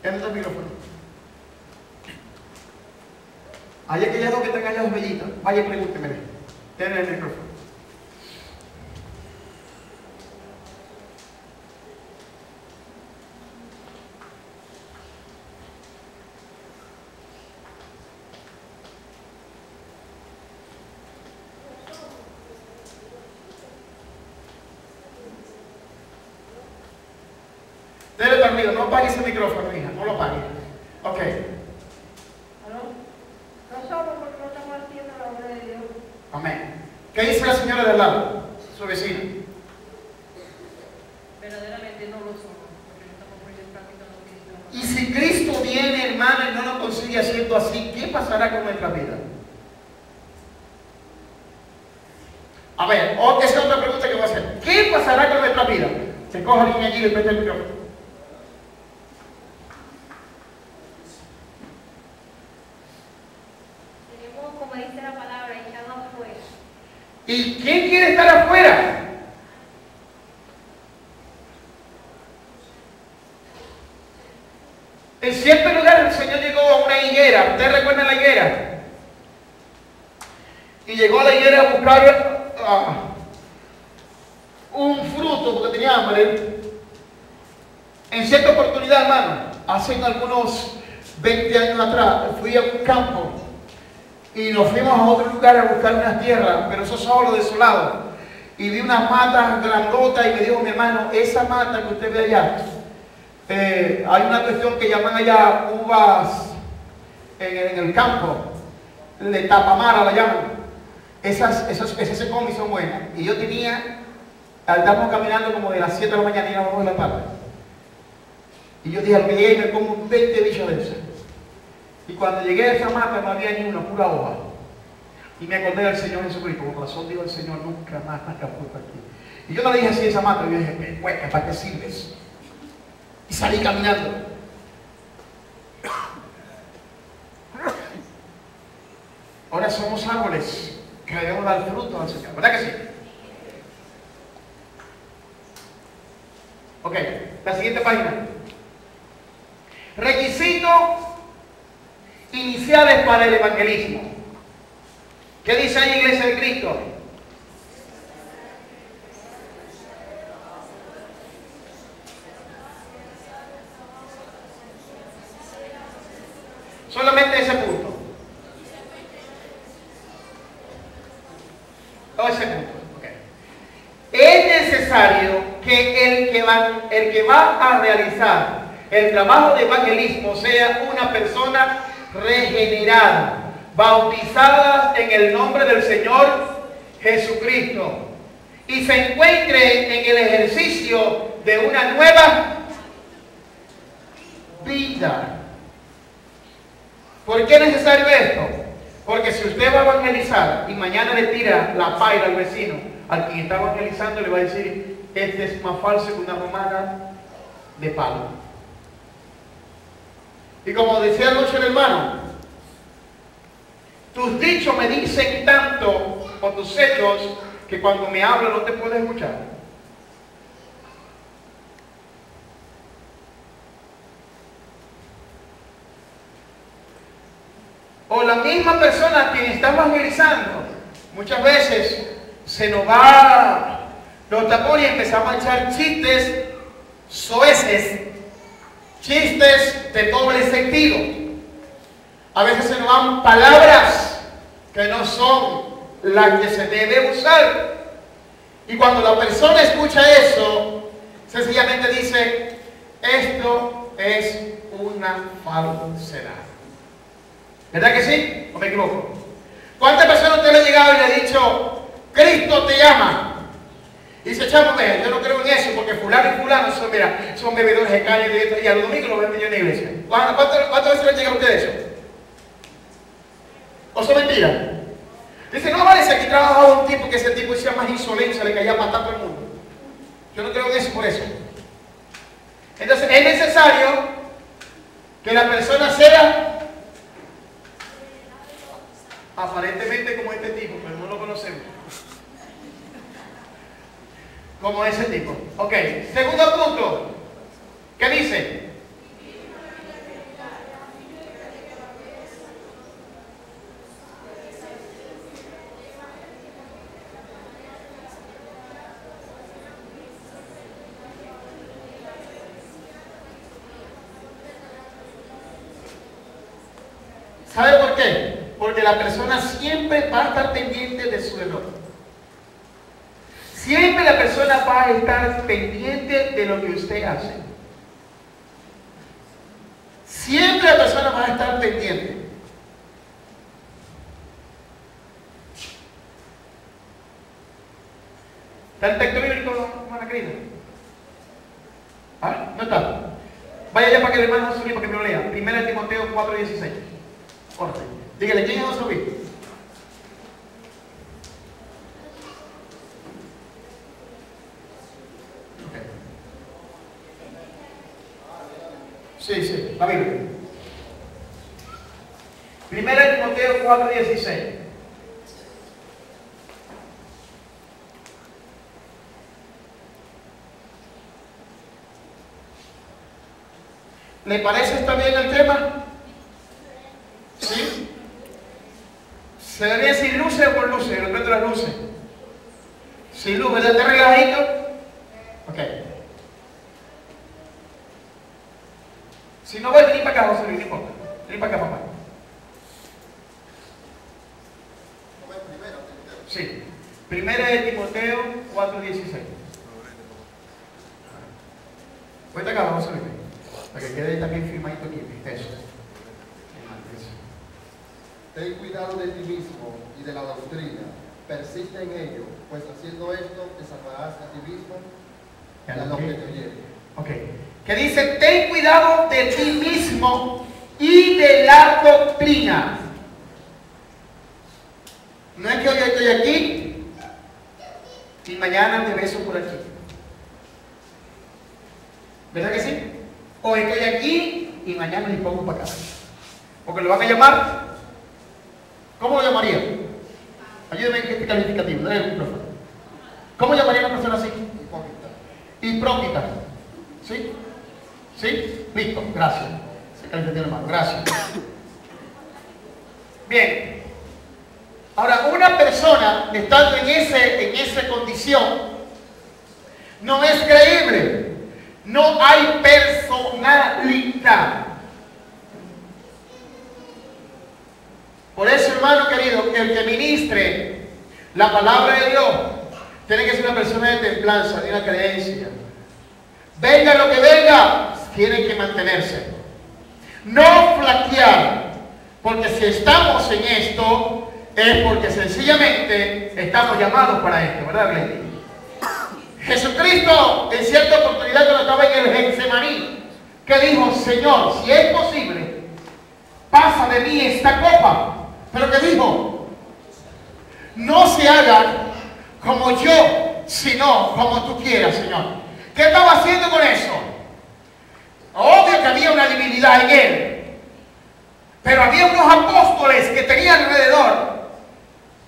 ¿Dónde está el micrófono? Hay aquellas dos que están allá, dos bellitas. Vaya, pregúnteme. Denle el micrófono. Dele permiso, no apague ese micrófono, hija, no lo apague. Ok. No solo porque no estamos haciendo la obra de Dios. Amén. ¿Qué dice la señora del lado? Su vecina. Verdaderamente no lo somos, porque no estamos poniendo en práctica lo que Cristo. Y si Cristo viene, hermano, y no lo consigue haciendo así, ¿qué pasará con nuestra vida? A ver, esa es otra pregunta que voy a hacer. ¿Qué pasará con nuestra vida? Se coge alguien allí y le presta el micrófono. Como dice la palabra, echado afuera. ¿Y quién quiere estar afuera? En cierto lugar el Señor llegó a una higuera. ¿Ustedes recuerdan la higuera? Y llegó a la higuera a buscar un fruto porque tenía hambre. En cierta oportunidad, hermano, hace algunos 20 años atrás, fui a un campo y nos fuimos a otro lugar a buscar unas tierras, pero eso solo, desolado. Y vi unas matas grandotas y me dijo mi hermano, esa mata que usted ve allá, hay una cuestión que llaman allá uvas en el campo, de tapamara la llaman. Esas se comen y son buenas. Y yo tenía, estábamos caminando como de las 7 de la mañana y a las 2 de la tarde. Y yo dije, al que llegué y me como 20 bichos de esas. Y cuando llegué a esa mata no había ni una, pura hoja. Y me acordé del Señor Jesucristo. Por razón dijo el Señor, nunca más acapulco aquí. Y yo no le dije así a esa mata, yo dije, hueca, ¿para qué sirves? Y salí caminando. Ahora somos árboles que debemos dar fruto al Señor, ¿verdad que sí? Ok, la siguiente página. Requisitos iniciales para el evangelismo. ¿Qué dice ahí, Iglesia de Cristo? Solamente ese punto. Todo ese punto. Okay. Es necesario que el que va a realizar el trabajo de evangelismo sea una persona regenerada, bautizada en el nombre del Señor Jesucristo y se encuentre en el ejercicio de una nueva vida. ¿Por qué es necesario esto? Porque si usted va a evangelizar y mañana le tira la paila al vecino, al quien está evangelizando le va a decir, este es más falso que una romana de palo. Y como decía anoche el hermano, tus dichos me dicen tanto o tus hechos que cuando me hablas no te puedo escuchar? O la misma persona a quien está evangelizando, muchas veces se nos va los tapones y empezamos a echar chistes soeces, chistes de doble sentido. A veces se nos dan palabras que no son las que se debe usar. Y cuando la persona escucha eso, sencillamente dice, esto es una falsedad. ¿Verdad que sí? ¿O me equivoco? ¿Cuántas personas usted le ha llegado y le ha dicho, Cristo te llama? Y dice, chamo, vea, yo no creo en eso, porque fulano y fulano son, mira, son bebedores de caña y a los domingos lo venden yo en la iglesia. ¿Cuántas veces le ha llegado a usted eso? ¿O son mentiras? Dice, no, vale, si aquí trabajaba un tipo que ese tipo decía más insolencia, le caía a matar a todo el mundo. Yo no creo en eso por eso. Entonces, es necesario que la persona sea aparentemente como este tipo, pero no lo conocemos. Como ese tipo. Ok, segundo punto. ¿Qué dice? ¿Sabe por qué? Porque la persona siempre va a estar pendiente de su error. Siempre la persona va a estar pendiente de lo que usted hace. Siempre la persona va a estar pendiente. ¿Está el texto bíblico, hermana querida? ¿Ah? ¿No está? Vaya ya para que el hermano José Luis, para que me lo lea. 1 Timoteo 4:16. Corte. Dígale, ¿quién es José Luis? Sí, la Biblia. 1 Timoteo 4:16. ¿Le parece está bien el tema? ¿Sí? ¿Se debe sin luces o con luces? Respeto las luces. Sin luz, ¿verdad? ¿Está relajadito? Ok. Si no voy a venir para acá, José Luis, no importa. Vení para acá, papá. Sí. 1 Timoteo 4:16. Voy acá, José Luis. Para que quede también firmadito aquí. Eso. Ten cuidado de ti mismo y de la doctrina. Persiste en ello, pues haciendo esto te salvarás a ti mismo y a los que te oyen. Ok. Que dice, ten cuidado de ti mismo y de la doctrina. No es que hoy estoy aquí y mañana me beso por aquí. ¿Verdad que sí? Hoy estoy aquí y mañana me pongo para acá. Porque lo van a llamar. ¿Cómo lo llamaría? Ayúdeme en este calificativo, dale el micrófono. ¿Cómo llamaría a una persona así? Hipócrita. ¿Sí? ¿Sí? Listo, gracias. Se calificativo, hermano, gracias. Bien. Ahora, una persona estando en esa condición no es creíble. No hay personalidad. Por eso, hermano querido, el que ministre la palabra de Dios tiene que ser una persona de templanza, de una creencia. Venga lo que venga, tiene que mantenerse. No flaquear, porque si estamos en esto, es porque sencillamente estamos llamados para esto, ¿verdad, Glendy? Jesucristo, en cierta oportunidad cuando estaba en el Getsemaní, que dijo, Señor, si es posible, pasa de mí esta copa. Pero que dijo, no se haga como yo, sino como tú quieras, Señor. ¿Qué estaba haciendo con eso? Obvio que había una divinidad en él, pero había unos apóstoles que tenían alrededor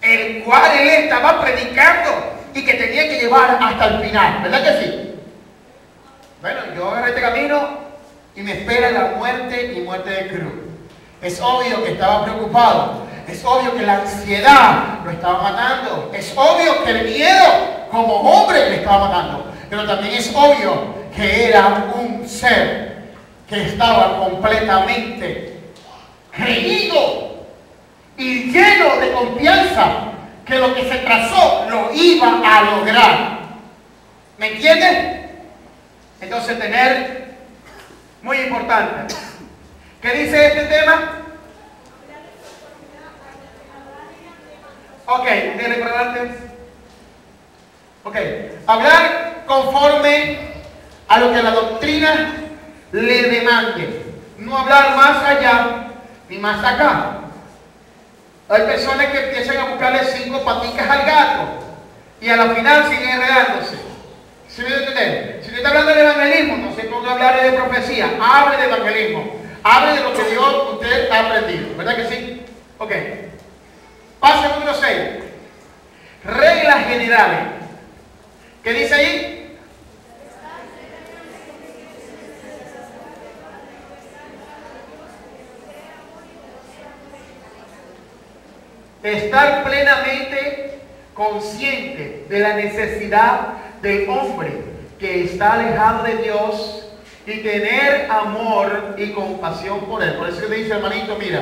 el cual él estaba predicando y que tenía que llevar hasta el final, ¿verdad que sí? Bueno, yo agarré este camino y me espera la muerte y muerte de cruz. Es obvio que estaba preocupado, es obvio que la ansiedad lo estaba matando, es obvio que el miedo como hombre le estaba matando, pero también es obvio que era un ser que estaba completamente creído y lleno de confianza que lo que se trazó lo iba a lograr. ¿Me entienden? Entonces tener, muy importante, ¿qué dice este tema? Ok, déjenme recordarte. Ok, hablar conforme a lo que la doctrina le demande. No hablar más allá ni más acá. Hay personas que empiezan a buscarle 5 paticas al gato y a la final siguen enredándose. ¿Sí me entienden? Si usted está hablando de evangelismo, no se ponga a hablar de profecía, hable de evangelismo, hable de lo que Dios usted ha aprendido, ¿verdad que sí? Ok. Paso número 6. Reglas generales. ¿Qué dice ahí? Estar plenamente consciente de la necesidad del hombre que está alejado de Dios y tener amor y compasión por él. Por eso le dice, hermanito, mira,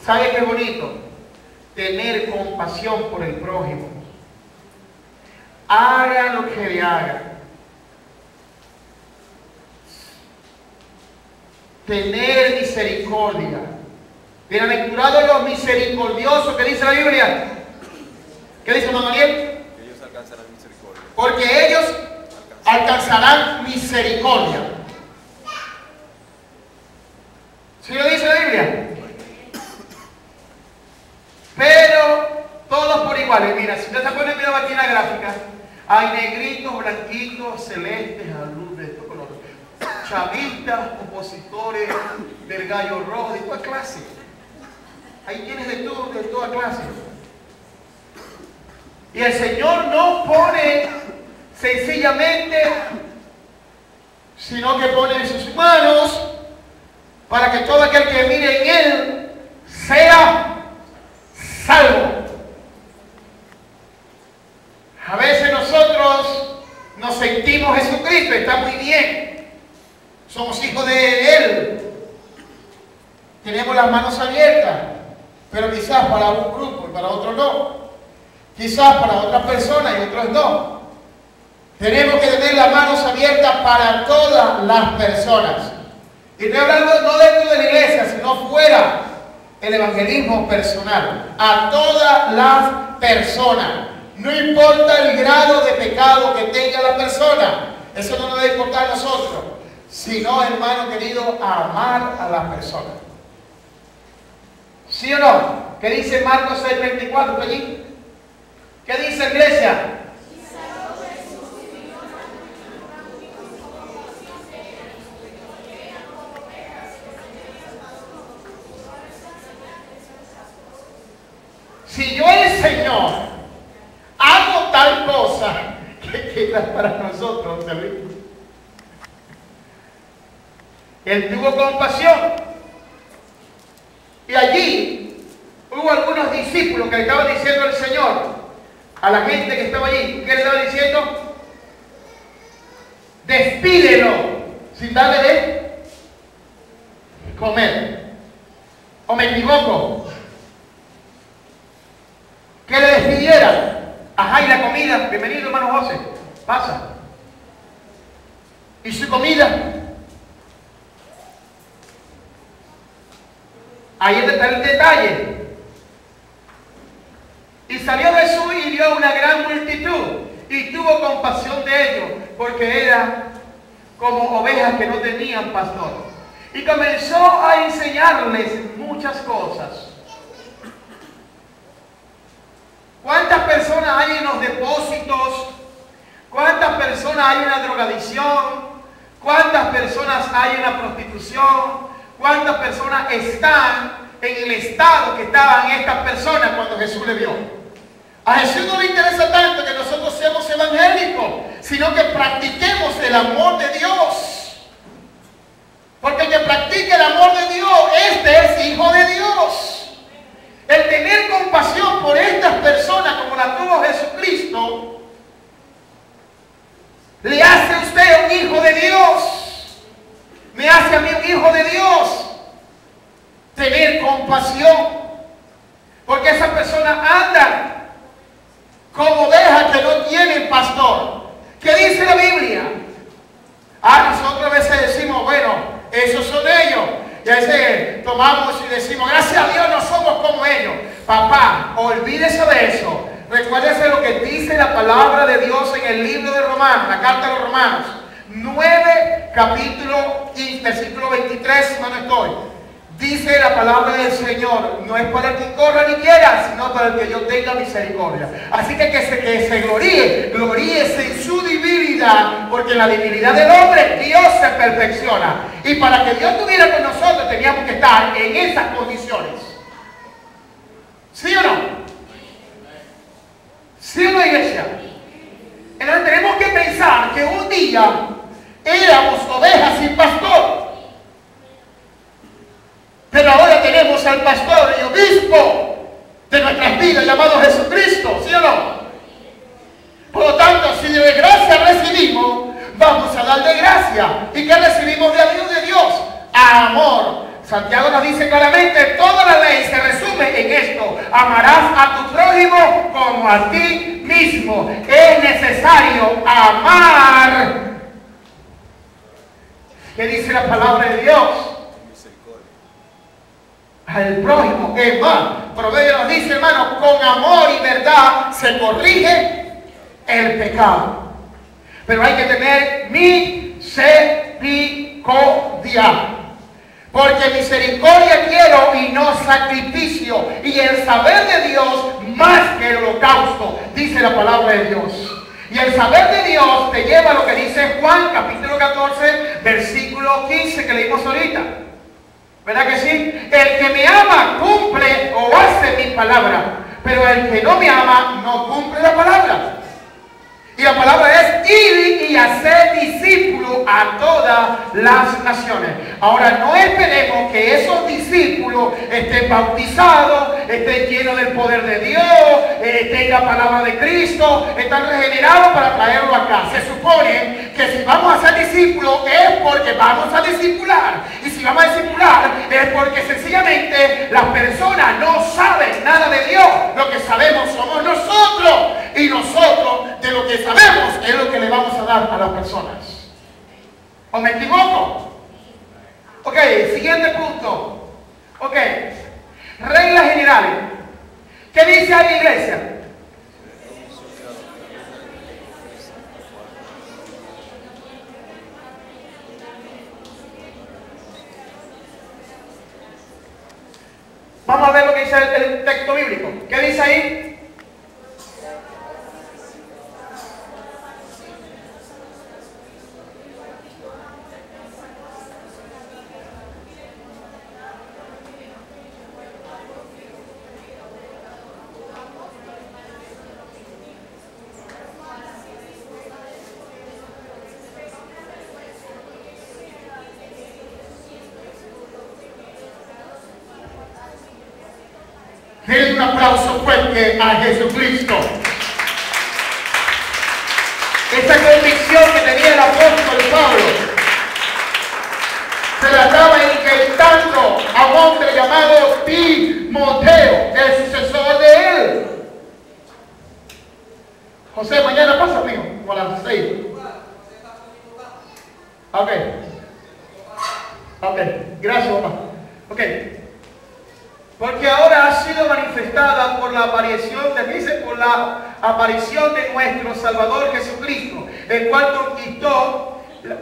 ¿sabe qué bonito? Tener compasión por el prójimo. Haga lo que le haga. Tener misericordia. Bienaventurados los misericordiosos, ¿qué dice la Biblia? ¿Qué dice Don Daniel? Que ellos alcanzarán misericordia. Porque ellos alcanzarán misericordia. ¿Sí lo dice la Biblia? Pero todos por iguales. Mira, si usted se pone mirando aquí en la gráfica, hay negritos, blanquitos, celestes, azules, de estos colores, chavistas, opositores del gallo rojo, de toda clase. Ahí tienes de todo, de toda clase. Y el Señor no pone sencillamente, sino que pone en sus manos para que todo aquel que mire en Él sea salvo. A veces nosotros nos sentimos Jesucristo, está muy bien. Somos hijos de Él. Tenemos las manos abiertas, pero quizás para un grupo y para otro no. Quizás para otras personas y otros no. Tenemos que tener las manos abiertas para todas las personas. Y estoy hablando no dentro de la iglesia, sino fuera. El evangelismo personal. A todas las personas. No importa el grado de pecado que tenga la persona. Eso no nos debe importar a nosotros. Sino, hermano querido, amar a las personas. ¿Sí o no? ¿Qué dice Marcos 6:24 por allí? ¿Qué dice la iglesia? Si yo el Señor hago tal cosa, ¿qué queda para nosotros, David? Él tuvo compasión. Y allí hubo algunos discípulos que le estaban diciendo al Señor, a la gente que estaba allí, ¿qué le estaba diciendo? Despídelo sin darle de comer. ¿O me equivoco? Que le despidieran. Ajá, y la comida. Bienvenido, hermano José. Pasa. ¿Y su comida? Ahí está el detalle. Y salió Jesús y vio una gran multitud y tuvo compasión de ellos, porque eran como ovejas que no tenían pastor. Y comenzó a enseñarles muchas cosas. ¿Cuántas personas hay en los depósitos? ¿Cuántas personas hay en la drogadicción? ¿Cuántas personas hay en la prostitución? ¿Cuántas personas están en el estado que estaban estas personas cuando Jesús le vio? A Jesús no le interesa tanto que nosotros seamos evangélicos, sino que practiquemos el amor de Dios. Porque el que practica el amor de Dios, este es hijo de Dios. El tener compasión por estas personas como la tuvo Jesucristo, le hace a usted un hijo de Dios. Me hace a mí un hijo de Dios. Tener compasión. Porque esas personas andan como ovejas que no tienen pastor. ¿Qué dice la Biblia? Nosotros a veces decimos, bueno, esos son ellos. Y a veces tomamos y decimos, gracias a Dios no somos como ellos. Papá, olvídese de eso. Recuérdese lo que dice la palabra de Dios en el libro de Romanos, la carta de los Romanos. 9, capítulo 15, versículo 23, si no estoy. Dice la palabra del Señor, no es para el que corra ni quiera, sino para el que yo tenga misericordia. Así que se gloríese en su divinidad, porque en la divinidad del hombre Dios se perfecciona. Y para que Dios estuviera con nosotros teníamos que estar en esas condiciones. ¿Sí o no? ¿Sí o no, iglesia? Entonces tenemos que pensar que un día éramos ovejas sin pastor. Pero ahora tenemos al pastor y obispo de nuestras vidas llamado Jesucristo, ¿sí o no? Por lo tanto, si de gracia recibimos, vamos a dar de gracia. ¿Y qué recibimos de Dios? Amor. Santiago nos dice claramente, toda la ley se resume en esto: amarás a tu prójimo como a ti mismo. Es necesario amar. ¿Qué dice la palabra de Dios? Al prójimo. Es más, Proverbios nos dice, hermano, con amor y verdad se corrige el pecado. Pero hay que tener misericordia. Porque misericordia quiero y no sacrificio. Y el saber de Dios más que el holocausto, dice la palabra de Dios. Y el saber de Dios te lleva a lo que dice Juan, capítulo 14, versículo 15, que leímos ahorita. ¿Verdad que sí? El que me ama cumple o hace mi palabra, pero el que no me ama no cumple la palabra. Y la palabra es ir y hacer discípulos a todas las naciones. Ahora, no esperemos que esos discípulos estén bautizados, estén llenos del poder de Dios, tengan palabra de Cristo, están regenerados para traerlo acá. Se supone que si vamos a ser discípulos es porque vamos a discipular. Y si vamos a discipular es porque sencillamente las personas no saben nada de Dios. Lo que sabemos somos nosotros. Y nosotros de lo que sabemos es lo que le vamos a dar a las personas. ¿O me equivoco? Ok, siguiente punto. Ok, reglas generales. ¿Qué dice ahí la iglesia? Vamos a ver lo que dice el texto bíblico. ¿Qué dice ahí? Denle un aplauso fuerte a Jesucristo. Esa convicción que tenía el apóstol Pablo se la estaba inyectando a un hombre llamado Timoteo, el sucesor de él. José, mañana pasa, amigo, como a las 6. Ok, gracias, mamá. Ok. Porque ahora ha sido manifestada por la aparición de nuestro Salvador Jesucristo, el cual conquistó, el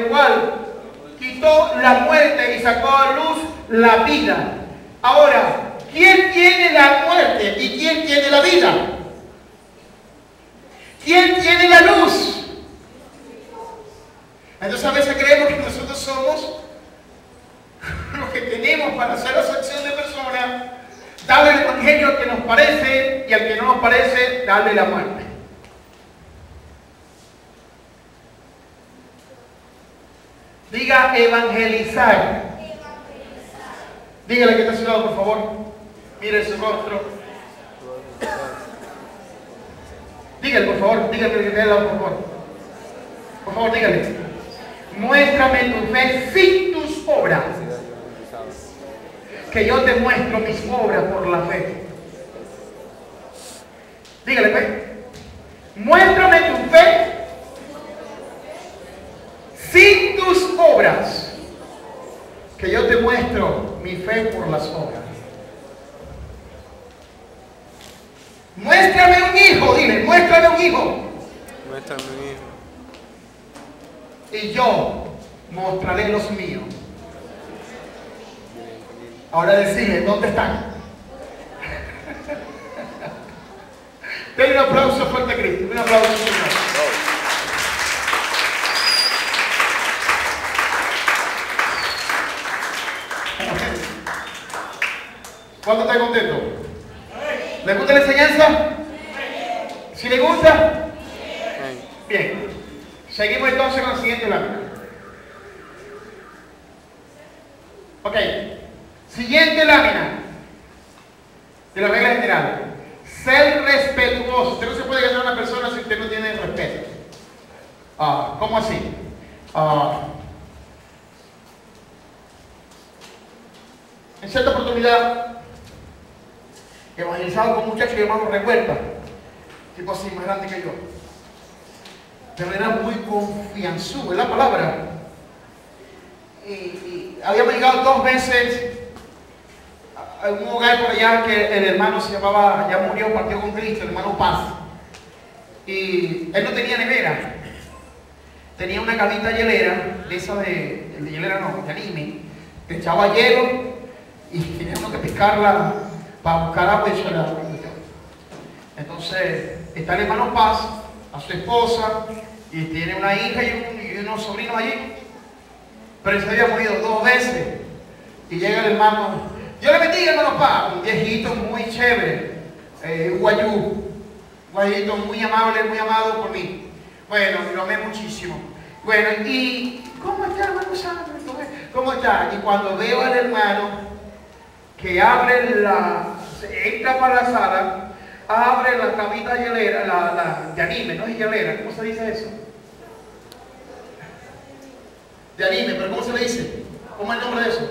cual quitó la muerte y sacó a luz la vida. Ahora, ¿quién tiene la muerte y quién tiene la vida? ¿Quién tiene la luz? Entonces a veces creemos que nosotros somos lo que tenemos para hacer la acepción de personas, darle el evangelio evangelio al que nos parece y al que no nos parece, darle la muerte. Diga evangelizar. Dígale que está a su lado, por favor. Mire su rostro. Dígale, por favor. Dígale que está al lado, por favor. Por favor, dígale. Muéstrame tu fe sin tus obras. Que yo te muestro mis obras por la fe. Dígale, pues. Muéstrame tu fe sin tus obras, que yo te muestro mi fe por las obras. Muéstrame un hijo, dile, muéstrame un hijo. Muéstrame un hijo. Y yo mostraré los míos. Ahora decirle, ¿dónde están? Denle un aplauso fuerte a Cristo. Un aplauso, Señor. ¿Cuánto está contento? ¿Le gusta la enseñanza? ¿Si le gusta? Bien. Seguimos entonces con la siguiente lámina. Ok. Siguiente lámina de la regla general. Ser respetuoso. Usted no se puede ganar a una persona si usted no tiene respeto. ¿Cómo así? En cierta oportunidad evangelizado con un muchacho llamado Revuelta, tipo así, más grande que yo, pero era muy confianzudo, es la palabra. Y habíamos llegado 2 veces a un hogar por allá que el hermano se llamaba, ya murió, partió con Cristo, el hermano Paz. Y él no tenía nevera, tenía una camita hielera, de esa de hielera no, de anime, que echaba hielo y tenía uno que picarla para buscar agua y echar agua. Entonces está el hermano Paz, a su esposa, y tiene una hija y unos sobrinos allí. Pero se había morido 2 veces. Y llega el hermano, Dios le bendiga, hermano Paz, un viejito muy chévere, un guayito muy amable, muy amado por mí. Bueno, lo amé muchísimo. Bueno, y ¿cómo está, hermano Santo? ¿Cómo está? Y cuando veo al hermano que entra para la sala, abre la camita hielera, la de anime, no es hielera, ¿cómo se dice eso? De anime, pero ¿cómo se le dice? ¿Cómo es el nombre de eso?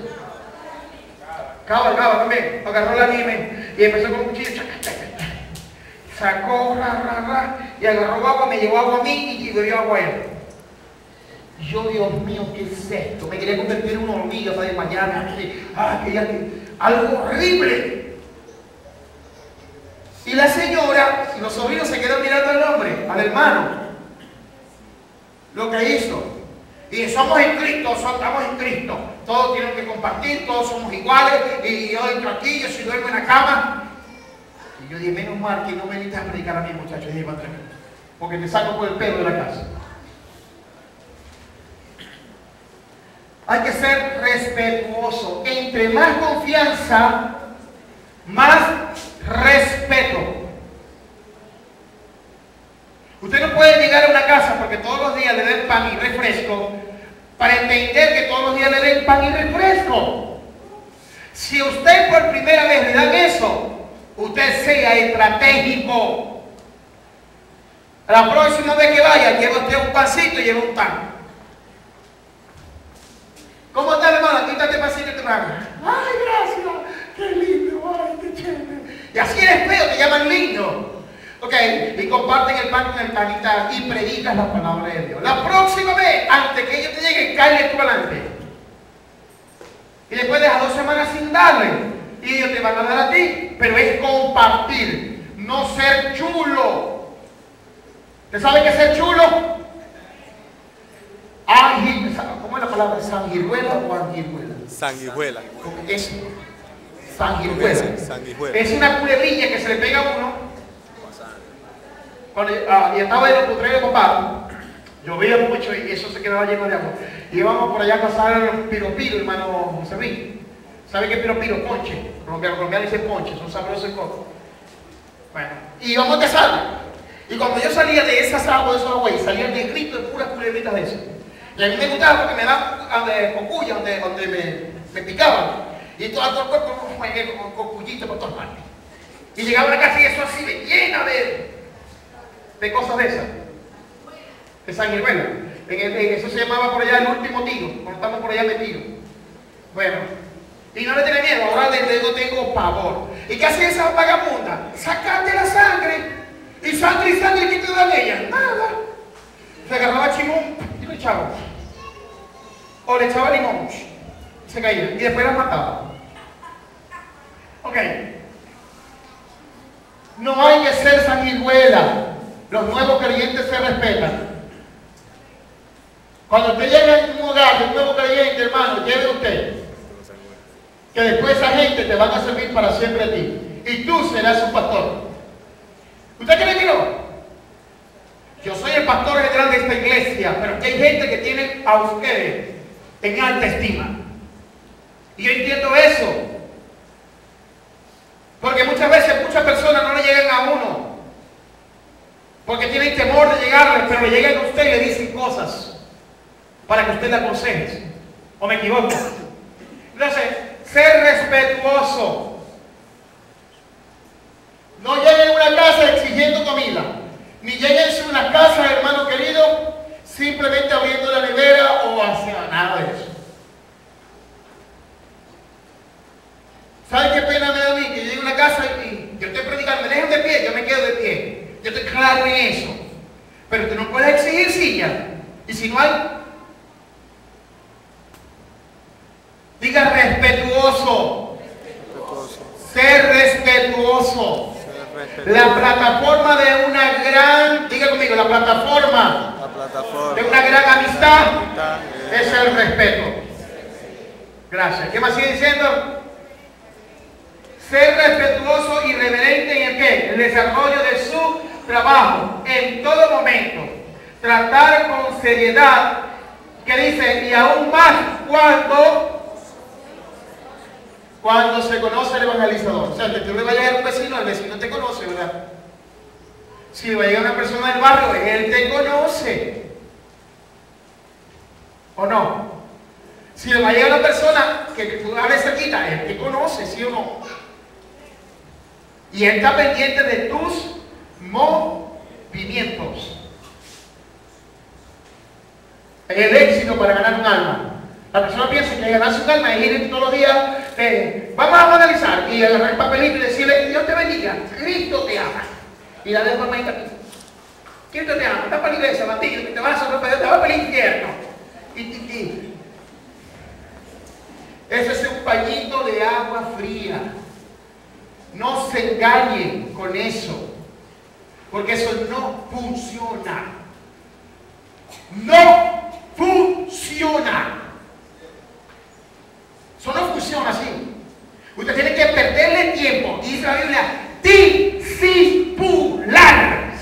Cava también. Agarró el anime y empezó con un cuchillo, sacó, y agarró agua, me llevó agua a mí y bebió agua a él. Yo, Dios mío, ¿qué es esto? Me quería convertir en una hormiga para desmayarme. Algo horrible. Y la señora y los sobrinos se quedan mirando al hombre, al hermano, lo que hizo. Y somos en Cristo, estamos en Cristo. Todos tienen que compartir, todos somos iguales. Y yo entro aquí, yo si duermo en la cama. Y yo dije, menos mal que no me necesitas predicar a mí, muchachos. Dije, porque te saco por el pelo de la casa. Hay que ser respetuoso. Entre más confianza, más respeto. Usted no puede llegar a una casa porque todos los días le den pan y refresco para entender que todos los días le den pan y refresco. Si usted por primera vez le dan eso, usted sea estratégico. La próxima vez que vaya, lleva usted un pancito y lleva un pan. ¿Cómo está, hermano? Quítate pasito y te pagan. ¡Ay, gracias! ¡Qué lindo! ¡Ay, qué chévere! Y así eres feo, te llaman lindo. Ok, y comparten el pan con el panita y predicas la palabra de Dios. La próxima vez, antes que ellos te lleguen, cállate tú adelante. Y después dejas 2 semanas sin darle. Y ellos te van a dar a ti. Pero es compartir, no ser chulo. ¿Usted sabe qué es ser chulo? ¿Cómo es la palabra? ¿Sanguijuela o anguijuela? Sanguijuela. Es sanguijuela. Sanguijuela. Es una culebrilla que se le pega a uno. Cuando y estaba en el potrero de papá, llovía mucho y eso se quedaba lleno de agua. Y íbamos por allá a pasar piropiro, hermano José Luis. ¿Sabe qué es piro? Ponche. Colombiano dice ponche, son sabrosos el coco. Bueno, y íbamos de sal. Y cuando yo salía de esas aguas, de esos aguas, salían de grito de puras culebritas de esas. Y a mí me gustaba porque me daban cocuya donde me picaban. Y todo el cuerpo me con cocuyito por todas partes. Y llegaba a la casa y eso así, llena de cosas de esas. De sanguijuela. Eso se llamaba por allá el último tiro, cuando estamos por allá metidos. Bueno, y no le tiene miedo, ahora le tengo pavor. ¿Y qué hace esa vagabunda? Sacarte la sangre. Y sangre, ¿qué te dan ellas? Nada. Se agarraba chimón y le echaba. O le echaba limón. Y se caía. Y después las mataba. Ok. No hay que ser sanguijuela. Los nuevos creyentes se respetan. Cuando usted llegue a un hogar de un nuevo creyente, hermano, lleve usted. Que después esa gente te van a servir para siempre a ti. Y tú serás su pastor. ¿Usted cree que no? Yo soy el pastor general de esta iglesia, pero aquí hay gente que tiene a ustedes en alta estima. Y yo entiendo eso. Porque muchas veces muchas personas no le llegan a uno. Porque tienen temor de llegarles, pero le llegan a usted y le dicen cosas para que usted le aconseje. ¿O me equivoco? Entonces, ser respetuoso. No lleguen a una casa exigiendo comida. Ni lleguen a una casa, hermano querido, simplemente abriendo la nevera o hacia nada de eso. ¿Saben qué pena me da a mí? Que yo llegue a una casa y yo estoy predicando, me dejan de pie, yo me quedo de pie. Yo estoy claro en eso. Pero tú no puedes exigir silla. Y si no hay, diga respetuoso. Ser respetuoso. La plataforma de una gran, diga conmigo, la plataforma de una gran amistad es el respeto. Gracias. ¿Qué más sigue diciendo? Ser respetuoso y reverente en el ¿qué? El desarrollo de su trabajo en todo momento. Tratar con seriedad, que dice, y aún más cuando se conoce el evangelizador. O sea, que tú le vayas a un vecino, el vecino te conoce, ¿verdad? Si le va a llegar una persona del barrio, él te conoce. ¿O no? Si le va a llegar una persona que tú hables cerquita, él te conoce, ¿sí o no? Y él está pendiente de tus movimientos. El éxito para ganar un alma. La persona piensa que ganarse un alma es ir todos los días, vamos a analizar y agarrar el papelito y decirle, Dios te bendiga, Cristo te ama. Y la de mamá y aquí. Cristo te ama, está para la iglesia, bandido, que te vas a sorprender, te vas para el infierno. Ese es un pañito de agua fría. No se engañen con eso, porque eso no funciona. No funciona. Eso no funciona así. Usted tiene que perderle tiempo. Y dice la Biblia, disipular.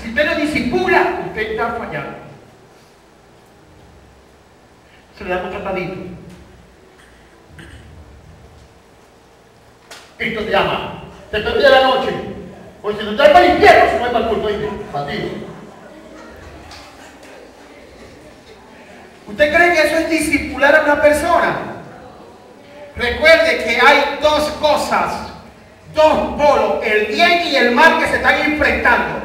Si usted no disipula, usted está fallando. Se le da un tratadito. Cristo te ama. Te perdí la noche. Pues si no estás para el infierno, si no es para el culto, bandido. ¿Usted cree que eso es disipular a una persona? Recuerde que hay dos cosas, dos polos, el bien y el mal que se están enfrentando.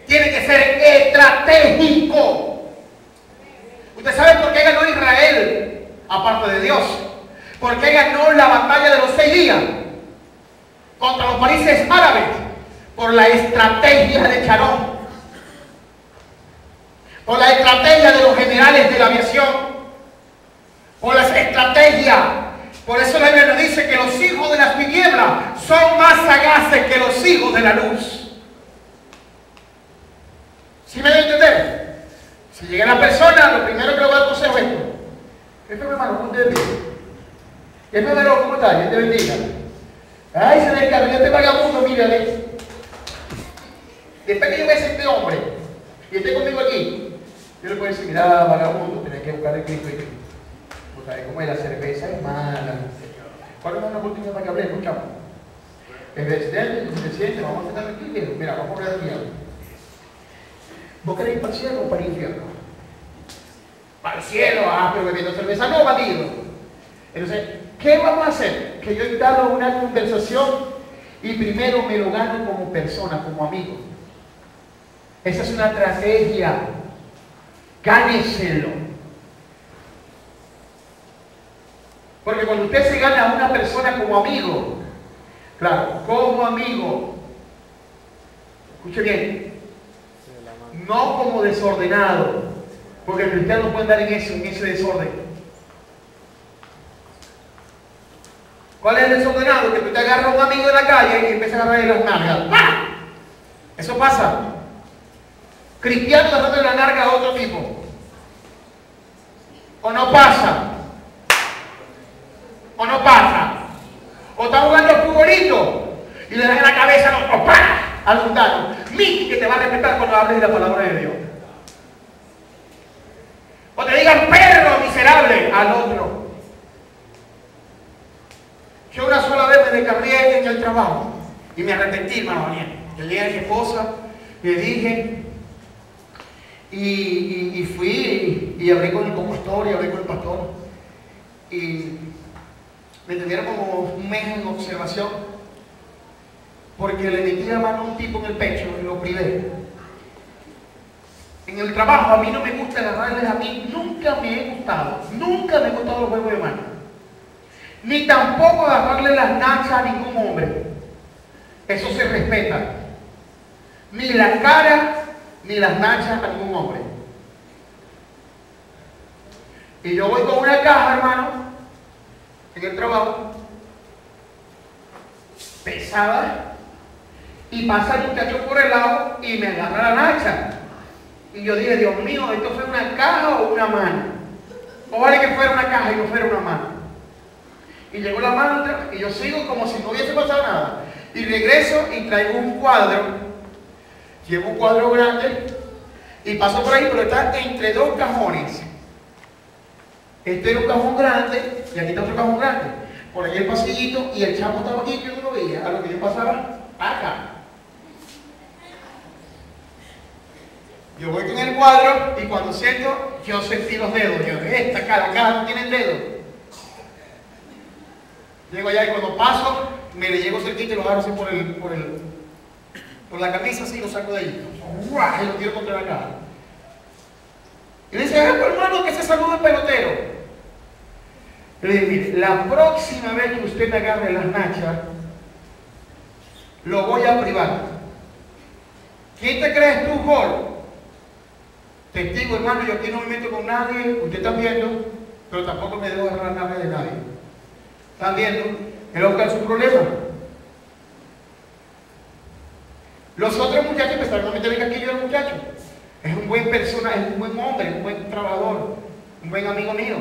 Tiene que ser estratégico. ¿Usted sabe por qué ganó Israel? Aparte de Dios. ¿Por qué ganó la batalla de los 6 días? Contra los países árabes. Por la estrategia de Charón. Por la estrategia de los generales de la aviación. Por la estrategia. Por eso la Biblia nos dice que los hijos de las tinieblas son más sagaces que los hijos de la luz. ¿Sí me debe entender? Si llega la persona, lo primero que le voy a consejo es esto. Esto, mi hermano, ¿cómo te bendiga? Esto, hermano, ¿cómo está? Dios te bendiga. Ay, se le encarga, este vagabundo, mira, ve. Después que yo vea a este hombre y esté conmigo aquí, yo le puedo decir, mira, vagabundo, tenés que buscar el Cristo y Cristo. ¿Sabes cómo es? La cerveza es mala. ¿Cuál es la oportunidad para que hablemos, chamo? El presidente, vamos a estar aquí, mira, vamos a ver aquí algo. ¿Vos querés ir para el cielo o para el infierno? Para el cielo, pero bebiendo cerveza, no, bandido. Entonces, ¿qué vamos a hacer? Que yo instalo una conversación y primero me lo gano como persona, como amigo. Esa es una estrategia. Gáneselo. Porque cuando usted se gana a una persona como amigo, claro, como amigo, escuche bien, no como desordenado, porque el cristiano no puede andar en ese desorden. ¿Cuál es el desordenado? Que tú te agarras a un amigo en la calle y empiezas a agarrarle las nalgas. ¡Ah! Eso pasa. Cristiano agarrando la nalga a otro tipo. ¿O no pasa? ¿O no pasa? ¿O está jugando al futbolito y le das en la cabeza al otro, ¡pah! Al mundano? Miki que te va a respetar cuando hables de la palabra de Dios. O te digan perro miserable al otro. Yo una sola vez me descarrié en el trabajo y me arrepentí, hermano Daniel. Yo llegué a mi esposa, le dije y fui y hablé con el compostor y hablé con el pastor y me tuvieron como un mes en observación porque le metí la mano a un tipo en el pecho y lo privé. En el trabajo a mí no me gusta agarrarles, a mí nunca me he gustado los juegos de mano. Ni tampoco agarrarle las nachas a ningún hombre. Eso se respeta. Ni la cara ni las nachas a ningún hombre. Y yo voy con una caja, hermano, en el trabajo, pesada, y pasa el muchacho por el lado y me agarra la nacha. Y yo dije, Dios mío, ¿esto fue una caja o una mano? O vale que fuera una caja y no fuera una mano. Y llegó la mano y yo sigo como si no hubiese pasado nada. Y regreso y traigo un cuadro. Llevo un cuadro grande y paso por ahí, pero está entre dos cajones. Este era un cajón grande y aquí está otro cajón grande. Por ahí el pasillito y el chamo estaba aquí y yo no lo veía. A lo que yo pasaba, acá. Yo voy con el cuadro y cuando siento, yo sentí los dedos. Yo, esta caja no tiene dedos. Llego allá y cuando paso, me le llego cerquita y lo agarro así por la camisa, así lo saco de ahí. Y lo tiro contra la caja. Y le dice, hermano, que se saluda el pelotero. Y le dije, mire, la próxima vez que usted me agarre las nachas, lo voy a privar. ¿Quién te crees tú, Jorge? Testigo, hermano, yo aquí no me meto con nadie, usted está viendo, pero tampoco me debo agarrar nada de nadie. ¿Están viendo? Él busca su problema. Los otros muchachos empezaron a meter el casquillo del muchacho. Es un buen persona, es un buen hombre, un buen trabajador, un buen amigo mío.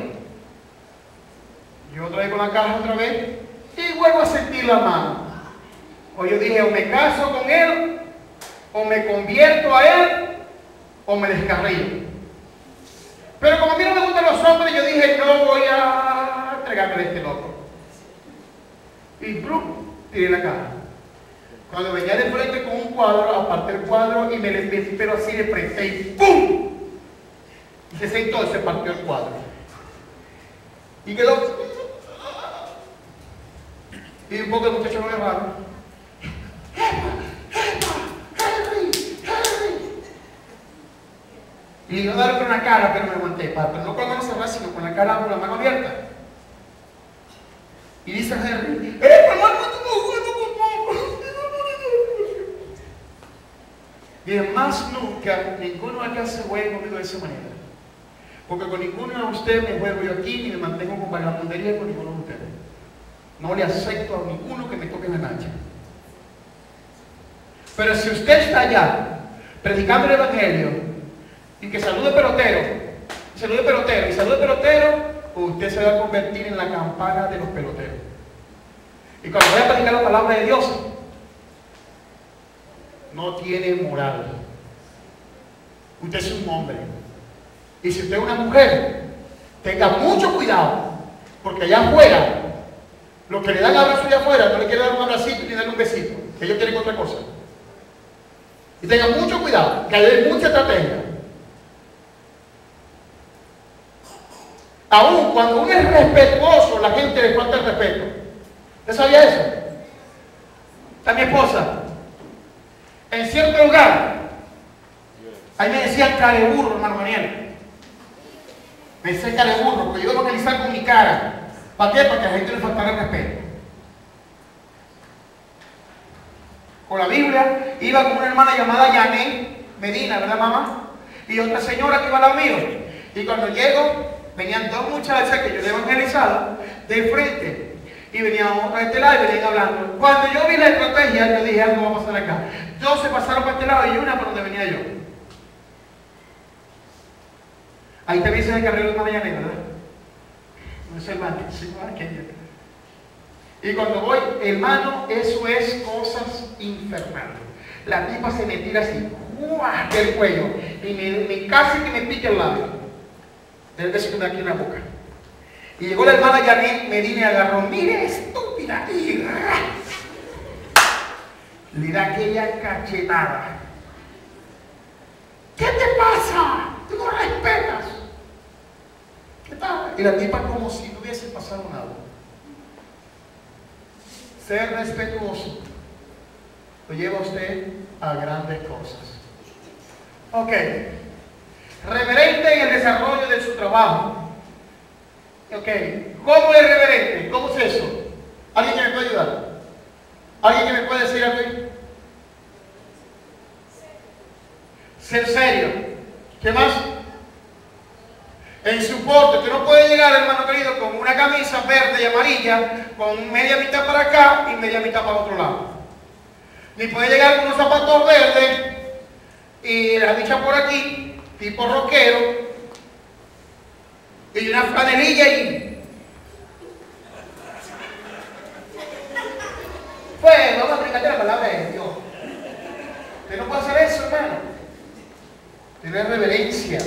Yo traigo la caja otra vez y vuelvo a sentir la mano. O yo dije, o me caso con él, o me convierto a él, o me descarrío. Pero como a mí no me gustan los hombres, yo dije, no voy a entregarme a este loco. Y ¡plum! Tiré la caja. Cuando venía de frente con un cuadro, aparté el cuadro y me le metí, pero así de frente y ¡pum! Y se sentó y se partió el cuadro. Y quedó. Y un poco el muchacho lo agarraron. Y le iba a dar con la cara, pero me aguanté, pero no con la mano cerrada, sino con la cara con la mano abierta. Y dice Henry, y más nunca ninguno acá se juega conmigo de esa manera. Porque con ninguno de ustedes me juego yo aquí, ni me mantengo con vagabundería con ninguno de ustedes. No le acepto a ninguno que me toque la nacha. Pero si usted está allá, predicando el evangelio, y que salude pelotero, usted se va a convertir en la campana de los peloteros. Y cuando vaya a predicar la palabra de Dios, no tiene moral. Usted es un hombre. Y si usted es una mujer, tenga mucho cuidado, porque allá afuera Los que le dan abrazo allá afuera no le quieren dar un abracito ni darle un besito. Ellos quieren otra cosa. Y tengan mucho cuidado, que hay mucha estrategia. Aún cuando uno es respetuoso, la gente le falta el respeto. ¿Usted sabía eso? Está mi esposa. En cierto lugar, ahí me decían careburro, hermano Daniel. Me decían careburro, porque yo iba a analizar con mi cara. ¿Para qué? Para que a la gente le faltara el respeto. Con la Biblia, iba con una hermana llamada Yané Medina, ¿verdad, mamá? Y otra señora que iba al lado mío. Y cuando llego, venían dos muchachas que yo le evangelizaba de frente. Y venían otra de este lado y venían hablando. Cuando yo vi la estrategia, yo dije, algo va a pasar acá. Dos se pasaron para este lado y una para donde venía yo. Ahí también se descargó la hermana Yané, ¿verdad? No es hermano, sí, y cuando voy, hermano, eso es cosas infernales. La tipa se me tira así, ¡guau!, del cuello, y me casi que me pique el labio. Debe ser aquí en la boca. Y llegó la hermana Janet Medina y agarró, mire, estúpida, y le da aquella cachetada. ¿Qué te pasa? Tú no respetas. ¿Qué tal? Y la tipa como si no hubiese pasado nada. Ser respetuoso lo lleva a usted a grandes cosas. Ok. Reverente en el desarrollo de su trabajo. Ok. ¿Cómo es reverente? ¿Cómo es eso? ¿Alguien que me puede ayudar? ¿Alguien que me puede decir algo? Ser serio. ¿Qué más? En su porte, usted no puede llegar, hermano querido, con una camisa verde y amarilla, con media mitad para acá y media mitad para otro lado. Ni puede llegar con unos zapatos verdes y la bicha por aquí, tipo rockero, y una flanelilla y... Pues, vamos a aplicarte la palabra de Dios. Usted no puede hacer eso, hermano. Tener reverencia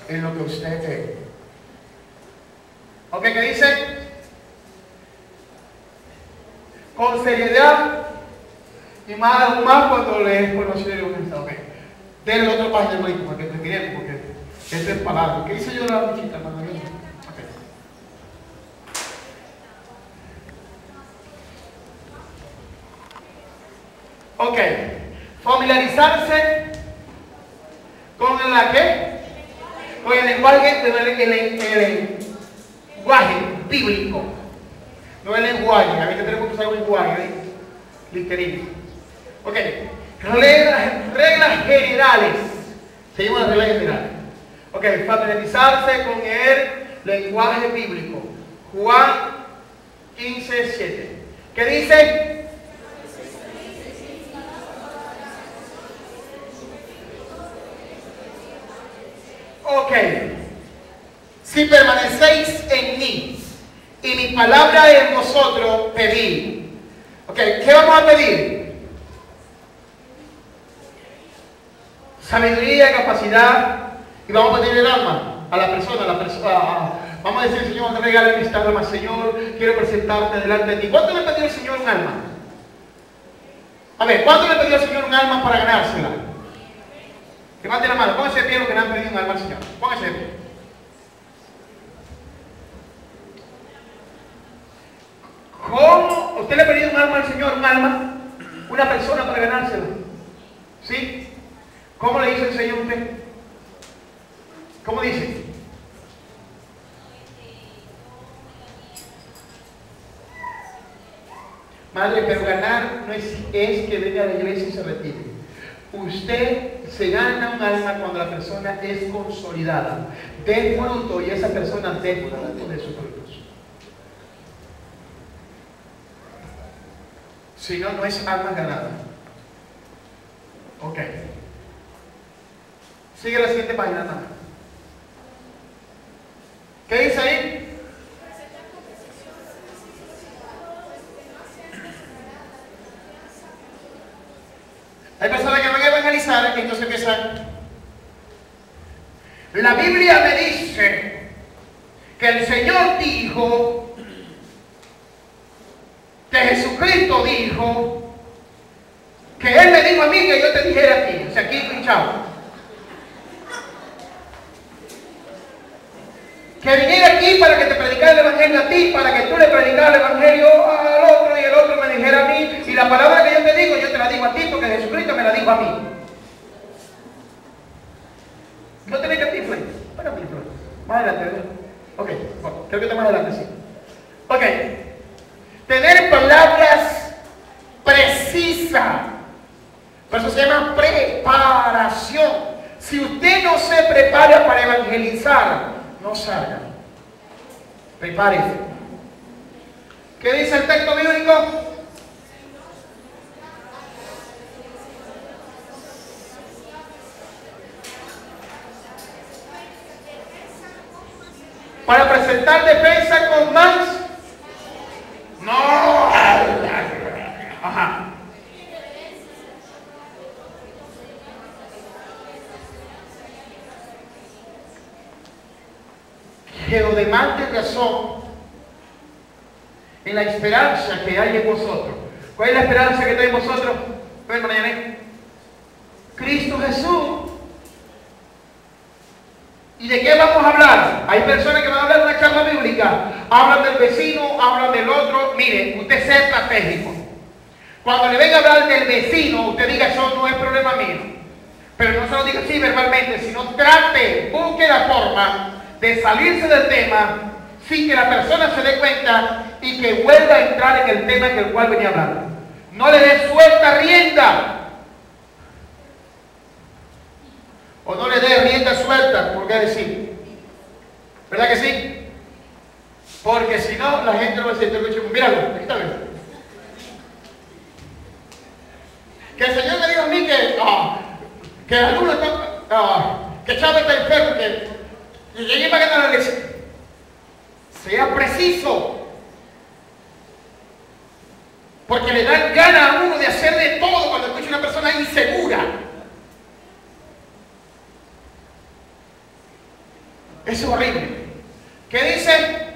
en lo que usted es. ¿Ok? ¿Qué dice? Con seriedad y más cuando le es conocido. Ok. Denle otra página del rico para que terminemos, porque este es palabra. ¿Qué dice yo de la bichita, hermano? Ok. Familiarizarse con la ¿qué? Con el lenguaje, el lenguaje bíblico. No el lenguaje, a veces tenemos que usar un lenguaje literal. Ok, reglas generales. Seguimos las reglas generales. Ok, familiarizarse con el lenguaje bíblico. Juan 15:7. ¿Qué dice? Ok, si permanecéis en mí y mi palabra en vosotros, pedid. Ok, ¿qué vamos a pedir? Sabiduría, capacidad, y vamos a pedir el alma a la persona, vamos a decir, Señor, te regalo esta alma, Señor, quiero presentarte delante de ti. ¿Cuánto le pidió el Señor un alma? A ver, ¿cuánto le pidió el Señor un alma para ganársela? Levante la mano, póngase de pie los que le han pedido un alma al Señor. Póngase de pie. ¿Cómo? ¿Usted le ha pedido un alma al Señor? Un alma, una persona para ganársela. ¿Sí? ¿Cómo le dice el Señor a usted? ¿Cómo dice? Madre, pero ganar no es que venga a la iglesia y se retire. Usted se gana un alma cuando la persona es consolidada, dé fruto y esa persona dé fruto de sus frutos. Si no, no es alma ganada. Ok. Sigue la siguiente página, nada. ¿Qué dice ahí? Hay personas que van a evangelizar y entonces empiezan. La Biblia me dice que el Señor dijo que Jesucristo dijo que Él me dijo a mí que yo te dijera a ti. O sea, aquí pinchado. Que viniera aquí para que te predicara el Evangelio a ti, para que tú le predicaras el Evangelio al otro y el otro me dijera a mí. Y la palabra que yo te digo, yo te la digo a ti porque Jesucristo me la dijo a mí. No tenés que tiflar. Bueno, tiflar. Más adelante, ¿verdad? Ok, bueno, creo que está más adelante, sí. Ok. Tener palabras precisas. Por eso se llama preparación. Si usted no se prepara para evangelizar, no salga. Prepárese. ¿Qué dice el texto bíblico? Para presentar defensa con más. No. Ajá. Que lo demás de razón en la esperanza que hay en vosotros. ¿Cuál es la esperanza que hay en vosotros? Cristo Jesús. ¿Y de qué vamos a hablar? Hay personas que van a hablar de una charla bíblica, hablan del vecino, hablan del otro. Mire, usted sea estratégico. Cuando le venga a hablar del vecino, usted diga, eso no es problema mío. Pero no se lo diga así verbalmente, sino trate, busque la forma de salirse del tema sin que la persona se dé cuenta y que vuelva a entrar en el tema en el cual venía hablando. No le dé suelta rienda. O no le dé rienda suelta, ¿por qué decir? ¿Verdad que sí? Porque si no, la gente no va a decir, míralo, aquí está bien. Que el Señor me dijo a mí que el alumno está, que Chávez está enfermo, que llegué para ganar la lección. Sea preciso. Porque le dan ganas a uno de hacer de todo cuando escucha una persona insegura. Eso es horrible. ¿Qué dice?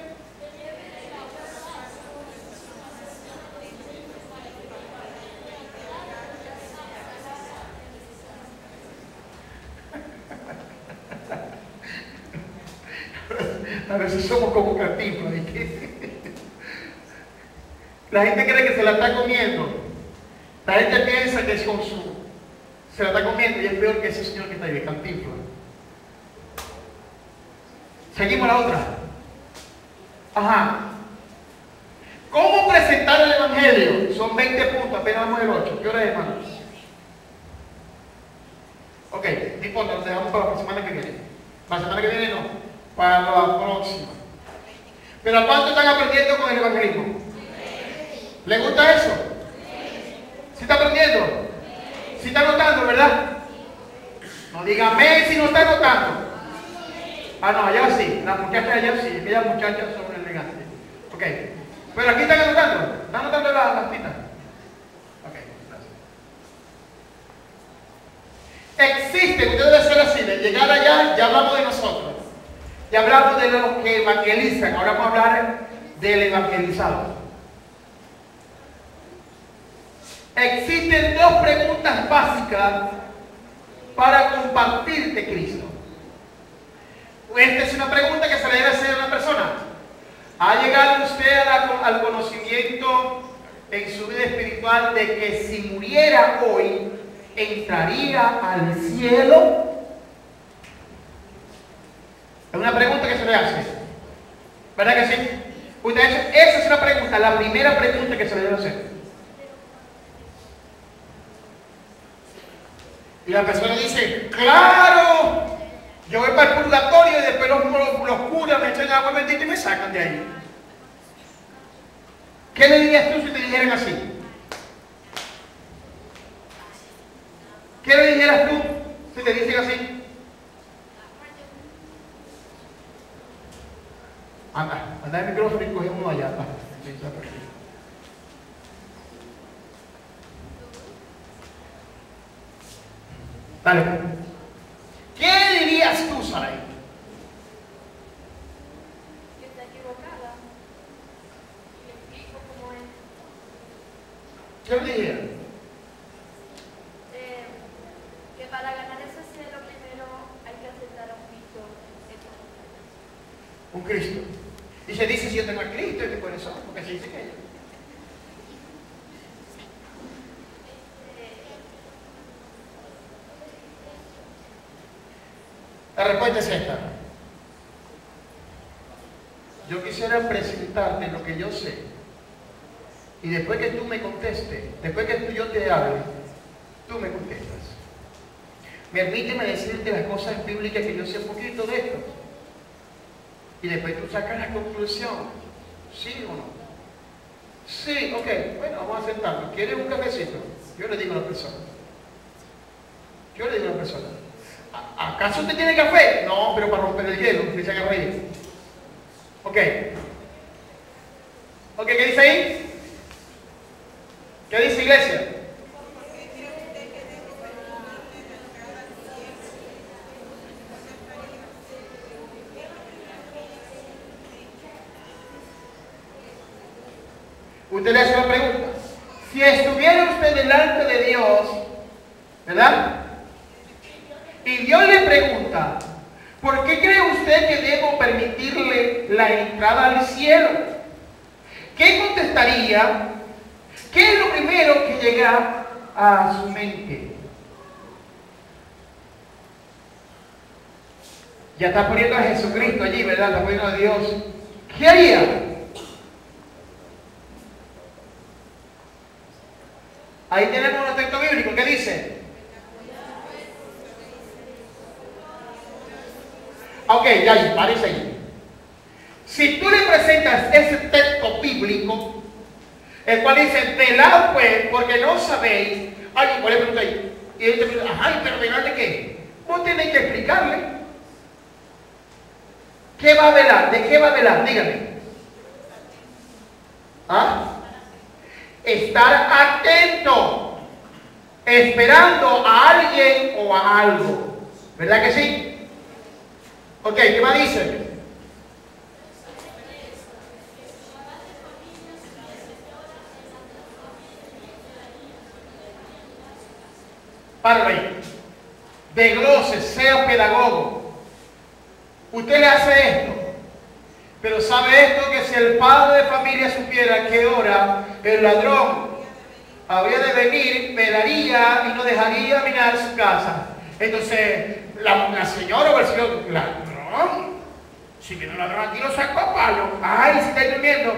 A veces somos como Cantinflas. La gente cree que se la está comiendo. La gente piensa que es con su... se la está comiendo y es peor que ese señor que está ahí, de Cantinflas. Seguimos la otra. Ajá. ¿Cómo presentar el Evangelio? Son 20 puntos, apenas vamos el 8. ¿Qué hora es, hermano? Ok, no importa, nos dejamos para la semana que viene. Para la semana que viene no, para la próxima. ¿Pero a cuánto están aprendiendo con el evangelismo? ¿Le gusta eso? ¿Sí está aprendiendo? ¿Sí está notando, verdad? No diga amén si no está notando. Ah, no, allá sí, la muchacha allá sí, aquellas muchachas son elegantes. Ok, pero aquí están anotando, ¿están anotando las citas? Ok, gracias. Existe, usted debe ser así, de llegar allá, ya hablamos de nosotros, ya hablamos de los que evangelizan, ahora vamos a hablar del evangelizado. Existen dos preguntas básicas para compartirte Cristo. Esta es una pregunta que se le debe hacer a una persona. ¿Ha llegado usted al conocimiento en su vida espiritual de que si muriera hoy, entraría al cielo? Es una pregunta que se le hace. ¿Verdad que sí? Esa es una pregunta, la primera pregunta que se le debe hacer. Y la persona dice, ¡claro! Yo voy para el purgatorio y después los curas me echan agua bendita y me sacan de ahí. ¿Qué le dirías tú si te dijeran así? ¿Qué le dijeras tú si te dicen así? Anda el micrófono y coge uno allá. Dale. ¿Qué dirías tú, Saray? Que está equivocada. Y le explico cómo es. ¿Qué le dijeron? Que para ganar ese cielo primero hay que aceptar a un Cristo. Un Cristo. Y se dice, si yo tengo a Cristo, ¿qué por eso? Porque se dice que ella. La respuesta es esta. Yo quisiera presentarte lo que yo sé. Y después que tú me contestes, después que yo te hable, tú me contestas. Permíteme decirte las cosas bíblicas que yo sé un poquito de esto. Y después tú sacas la conclusión. ¿Sí o no? Sí, ok. Bueno, vamos a sentarnos. ¿Quieres un cafecito? Yo le digo a la persona. ¿Acaso usted tiene café? No, pero para romper el hielo, se haga reír. Ok. Ok, ¿qué dice ahí? ¿Qué dice, iglesia? Usted le hace una pregunta. Si estuviera usted delante de Dios, ¿verdad? Y Dios le pregunta, ¿por qué cree usted que debo permitirle la entrada al cielo? ¿Qué contestaría? ¿Qué es lo primero que llega a su mente? Ya está poniendo a Jesucristo allí, ¿verdad? Está poniendo a Dios. ¿Qué haría? Ahí tenemos un texto bíblico. ¿Qué dice? Ok, ya, parece ahí. Si tú le presentas ese texto bíblico, el cual dice, velad pues, porque no sabéis. Alguien puede preguntar ahí. Y él te pregunta, ajá, pero velar de qué. Vos tenés que explicarle. ¿Qué va a velar? ¿De qué va a velar? Dígame. ¿Ah? Estar atento, esperando a alguien o a algo. ¿Verdad que sí? Ok, ¿qué más dice? Páralo ahí. Desglose, sea pedagogo. Usted le hace esto, pero sabe esto, que si el padre de familia supiera qué hora el ladrón habría de venir, velaría y no dejaría mirar su casa. Entonces, la señora o el señor, ladrón, si viene un ladrón aquí lo sacó a palo. Ay, si está durmiendo,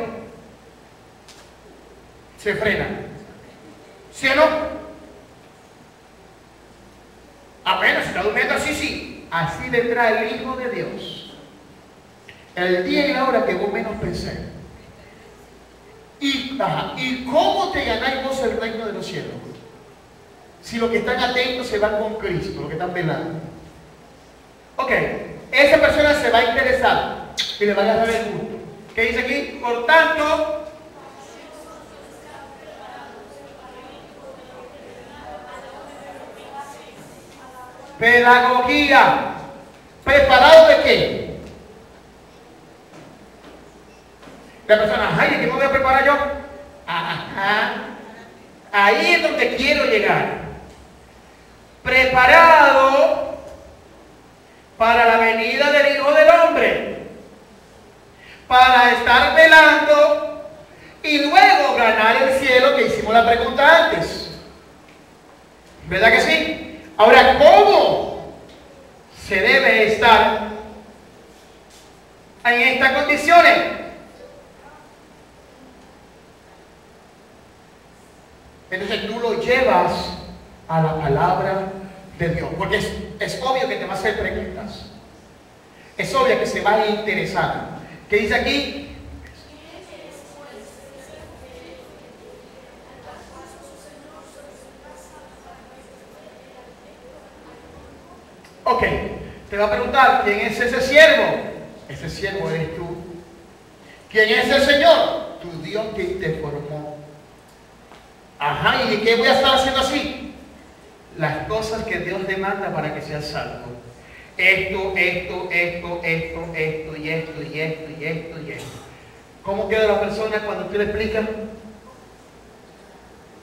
se frena. ¿Sí o no? Apenas si está durmiendo así, sí. Así vendrá el Hijo de Dios. El día y la hora que vos menos pensé. ¿Y cómo te ganáis vos el reino de los cielos? Si los que están atentos se van con Cristo, los que están velando. Ok, esa persona se va a interesar y le va a dar el gusto. ¿Qué dice aquí? Por tanto, pedagogía. ¿Preparado de qué? La persona, ay, ¿de qué me voy a preparar yo? Ajá. Ahí es donde quiero llegar. Preparado para la venida del Hijo del Hombre. Para estar velando y luego ganar el cielo, que hicimos la pregunta antes. ¿Verdad que sí? Ahora, ¿cómo se debe estar en estas condiciones? Entonces tú lo llevas a la palabra de Dios, porque es obvio que te va a hacer preguntas, es obvio que se va a interesar. ¿Qué dice aquí? Ok, te va a preguntar, ¿quién es ese siervo? Ese siervo eres tú. ¿Quién es el Señor? Tu Dios que te formó. Ajá, ¿y qué voy a estar haciendo así? Las cosas que Dios demanda para que seas salvo. Esto y esto y esto. ¿Cómo queda la persona cuando tú le explicas?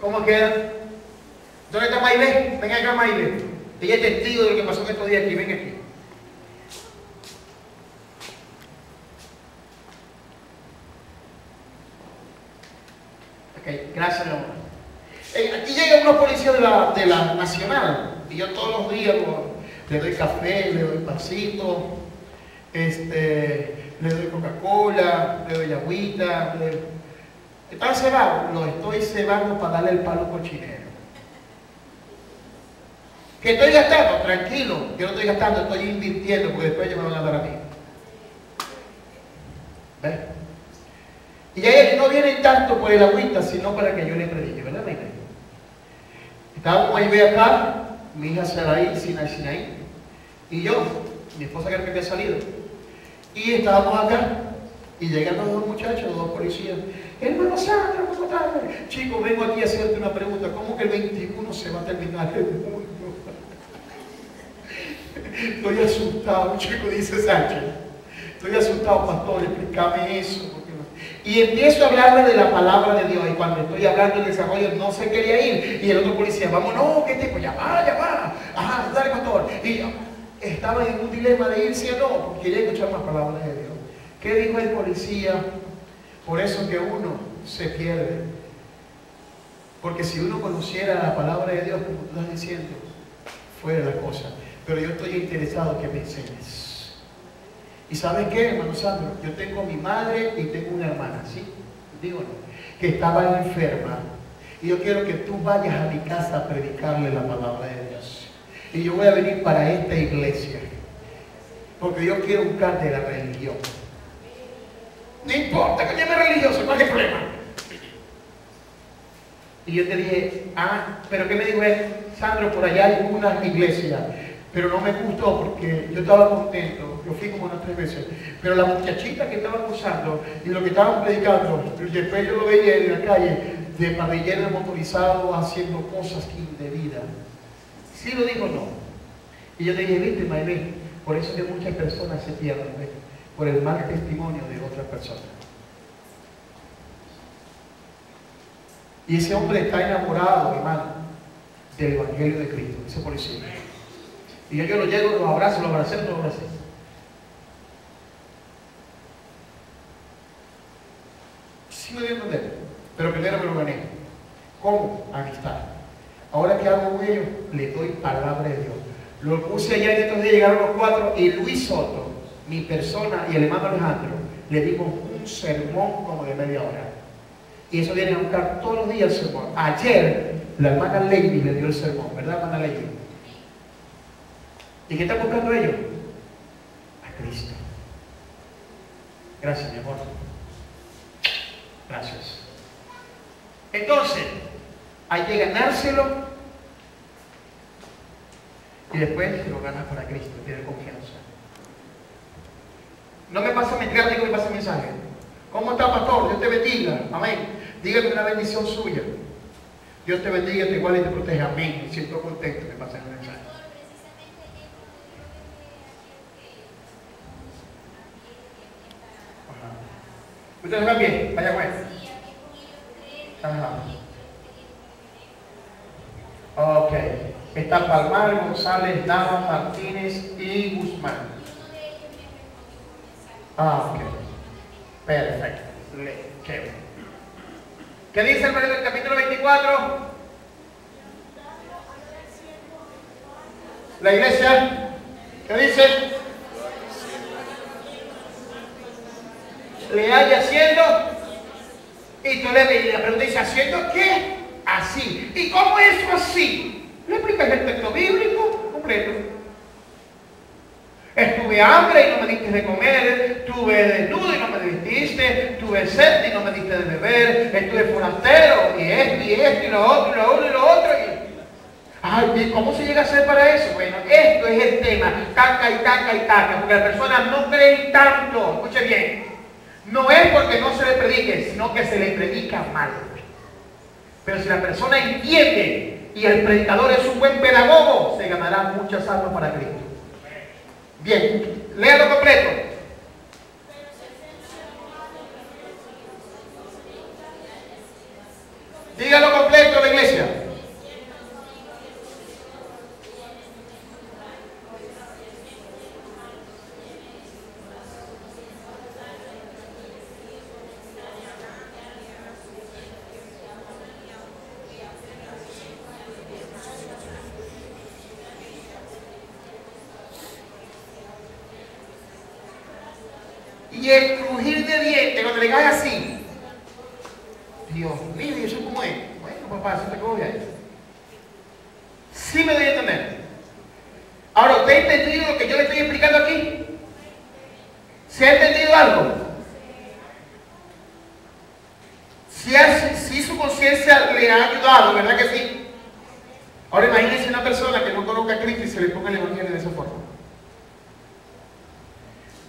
¿Cómo queda? ¿Dónde está Maile? Ven acá, Maile. Ella es testigo de lo que pasó estos días aquí. Ven aquí. Ok, gracias, mi amor. Aquí llegan unos policías de la Nacional y yo todos los días le doy café, le doy pancito, le doy Coca-Cola, le doy agüita. ¿Están cebados? Lo estoy cebando para darle el palo cochinero. ¿Que estoy gastando? Tranquilo, yo no estoy gastando, estoy invirtiendo porque después ellos me van a dar a mí. ¿Ves? Y ellos no vienen tanto por el agüita, sino para que yo les predique, ¿verdad, Maite? Estábamos ahí acá, mi hija Saraí, Sinaí, y yo, mi esposa que había salido. Y estábamos acá, y llegan los dos muchachos, los dos policías. Hermano Sandro, ¿cómo estás? Chico, vengo aquí a hacerte una pregunta. ¿Cómo que el 21 se va a terminar el mundo? Estoy asustado, chico, dice Sánchez. Estoy asustado, pastor, explícame eso. Y empiezo a hablarle de la palabra de Dios. Y cuando estoy hablando del desarrollo, no se quería ir. Y el otro policía, vamos, no, ¿qué tipo? Ya va. Ajá, dale, pastor. Y yo estaba en un dilema de irse o no, porque quería escuchar más palabras de Dios. ¿Qué dijo el policía? Por eso que uno se pierde. Porque si uno conociera la palabra de Dios, como tú estás diciendo, fuera la cosa. Pero yo estoy interesado que me enseñes. ¿Y sabes qué, hermano Sandro? Yo tengo a mi madre y tengo una hermana, ¿sí? Digo no, que estaba enferma. Y yo quiero que tú vayas a mi casa a predicarle la palabra de Dios. Y yo voy a venir para esta iglesia. Porque yo quiero buscarte de la religión. No importa que llame religioso, ¿cuál es el problema? Y yo te dije, pero ¿qué me dijo él? Sandro, por allá hay una iglesia, pero no me gustó porque yo estaba contento, yo fui como unas 3 veces, pero la muchachita que estaban usando y lo que estaban predicando, después yo lo veía en la calle de parrilleros motorizados haciendo cosas indebidas. ¿Sí lo digo o no? Y yo te dije, viste, Maylene, por eso que muchas personas se pierden, ¿ves? Por el mal testimonio de otras personas. Y ese hombre está enamorado, hermano, del Evangelio de Cristo, ese policía. Y yo lo llego, lo abracé. Sí me dio a entender, pero primero me lo gané. ¿Cómo? Amistad. Ahora, ¿qué hago con ellos? Le doy palabra de Dios. Lo puse allá en estos días, llegaron los 4 y Luis Soto, mi persona y el hermano Alejandro, le dimos un sermón como de media hora. Y eso viene a buscar todos los días el sermón. Ayer, la hermana Lady le dio el sermón, ¿verdad, hermana Lady? ¿Y qué están buscando ellos? A Cristo. Gracias, mi amor. Gracias. Entonces, hay que ganárselo y después lo ganas para Cristo, tiene confianza. No me pasa mensaje, digo me pasa mensaje. ¿Cómo está, pastor? Dios te bendiga. Amén. Dígame una bendición suya. Dios te bendiga, te iguale y te proteja. Amén. Me siento contento, me pasa el mensaje. ¿Ustedes van bien? Vaya bueno. Ajá. Ok. Está Palmar, González, Nava, Martínez y Guzmán. Ok. Perfecto. ¿Qué dice el capítulo 24? La iglesia. ¿Qué dice? Le haya haciendo. Y tú le ves, la pregunta dice, ¿haciendo qué? Así. ¿Y cómo es eso así? Le explicas el texto bíblico completo. Estuve hambre y no me diste de comer, estuve desnudo y no me vestiste, tuve sed y no me diste de beber, estuve forastero y esto y lo otro y lo uno y lo otro. Ay, ¿cómo se llega a hacer para eso? Bueno, esto es el tema, taca, porque las personas no creen tanto, escuche bien, no es porque no se le predique, sino que se le predica mal. Pero si la persona entiende y el predicador es un buen pedagogo, se ganará muchas almas para Cristo. Bien, léalo completo. Dígalo completo, la iglesia. Y el crujir de dientes, cuando le cae así. Dios mío, ¿y eso cómo es? Bueno, papá, eso te coge ahí. Sí me doy a entender. Ahora, ¿usted ha entendido lo que yo le estoy explicando aquí? ¿Se ha entendido algo? Si su conciencia le ha ayudado, ¿verdad que sí? Ahora imagínense una persona que no conozca a Cristo y se le ponga el evangelio de esa forma.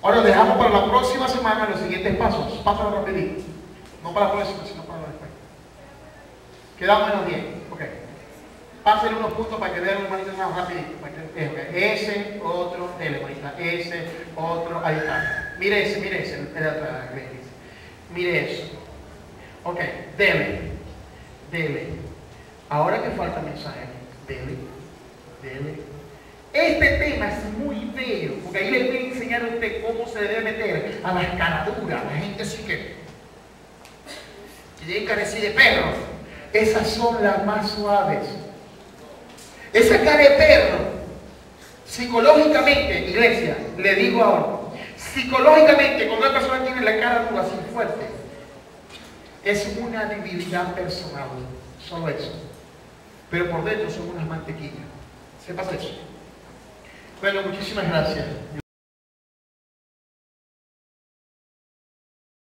Ahora dejamos para la próxima semana los siguientes pasos. Pásalo rapidito. No para la próxima, sino para la después. Quedamos en los 10. Ok. Pásenle unos puntos para que vean un manito más rapidito. Ese, otro, dele, manita. Ese, otro, ahí está. Mire ese, el de atrás, mire eso. Ok, dele. Ahora que falta mensaje, dele. Este tema es muy bello, porque ahí le voy a enseñar a usted cómo se debe meter a las caraduras, la gente así que llega así de perro. Esas son las más suaves. Esa cara de perro, psicológicamente, iglesia, le digo ahora, psicológicamente, cuando una persona tiene la cara dura, así fuerte, es una debilidad personal, solo eso. Pero por dentro son unas mantequillas. ¿Sepas eso? Bueno, muchísimas gracias.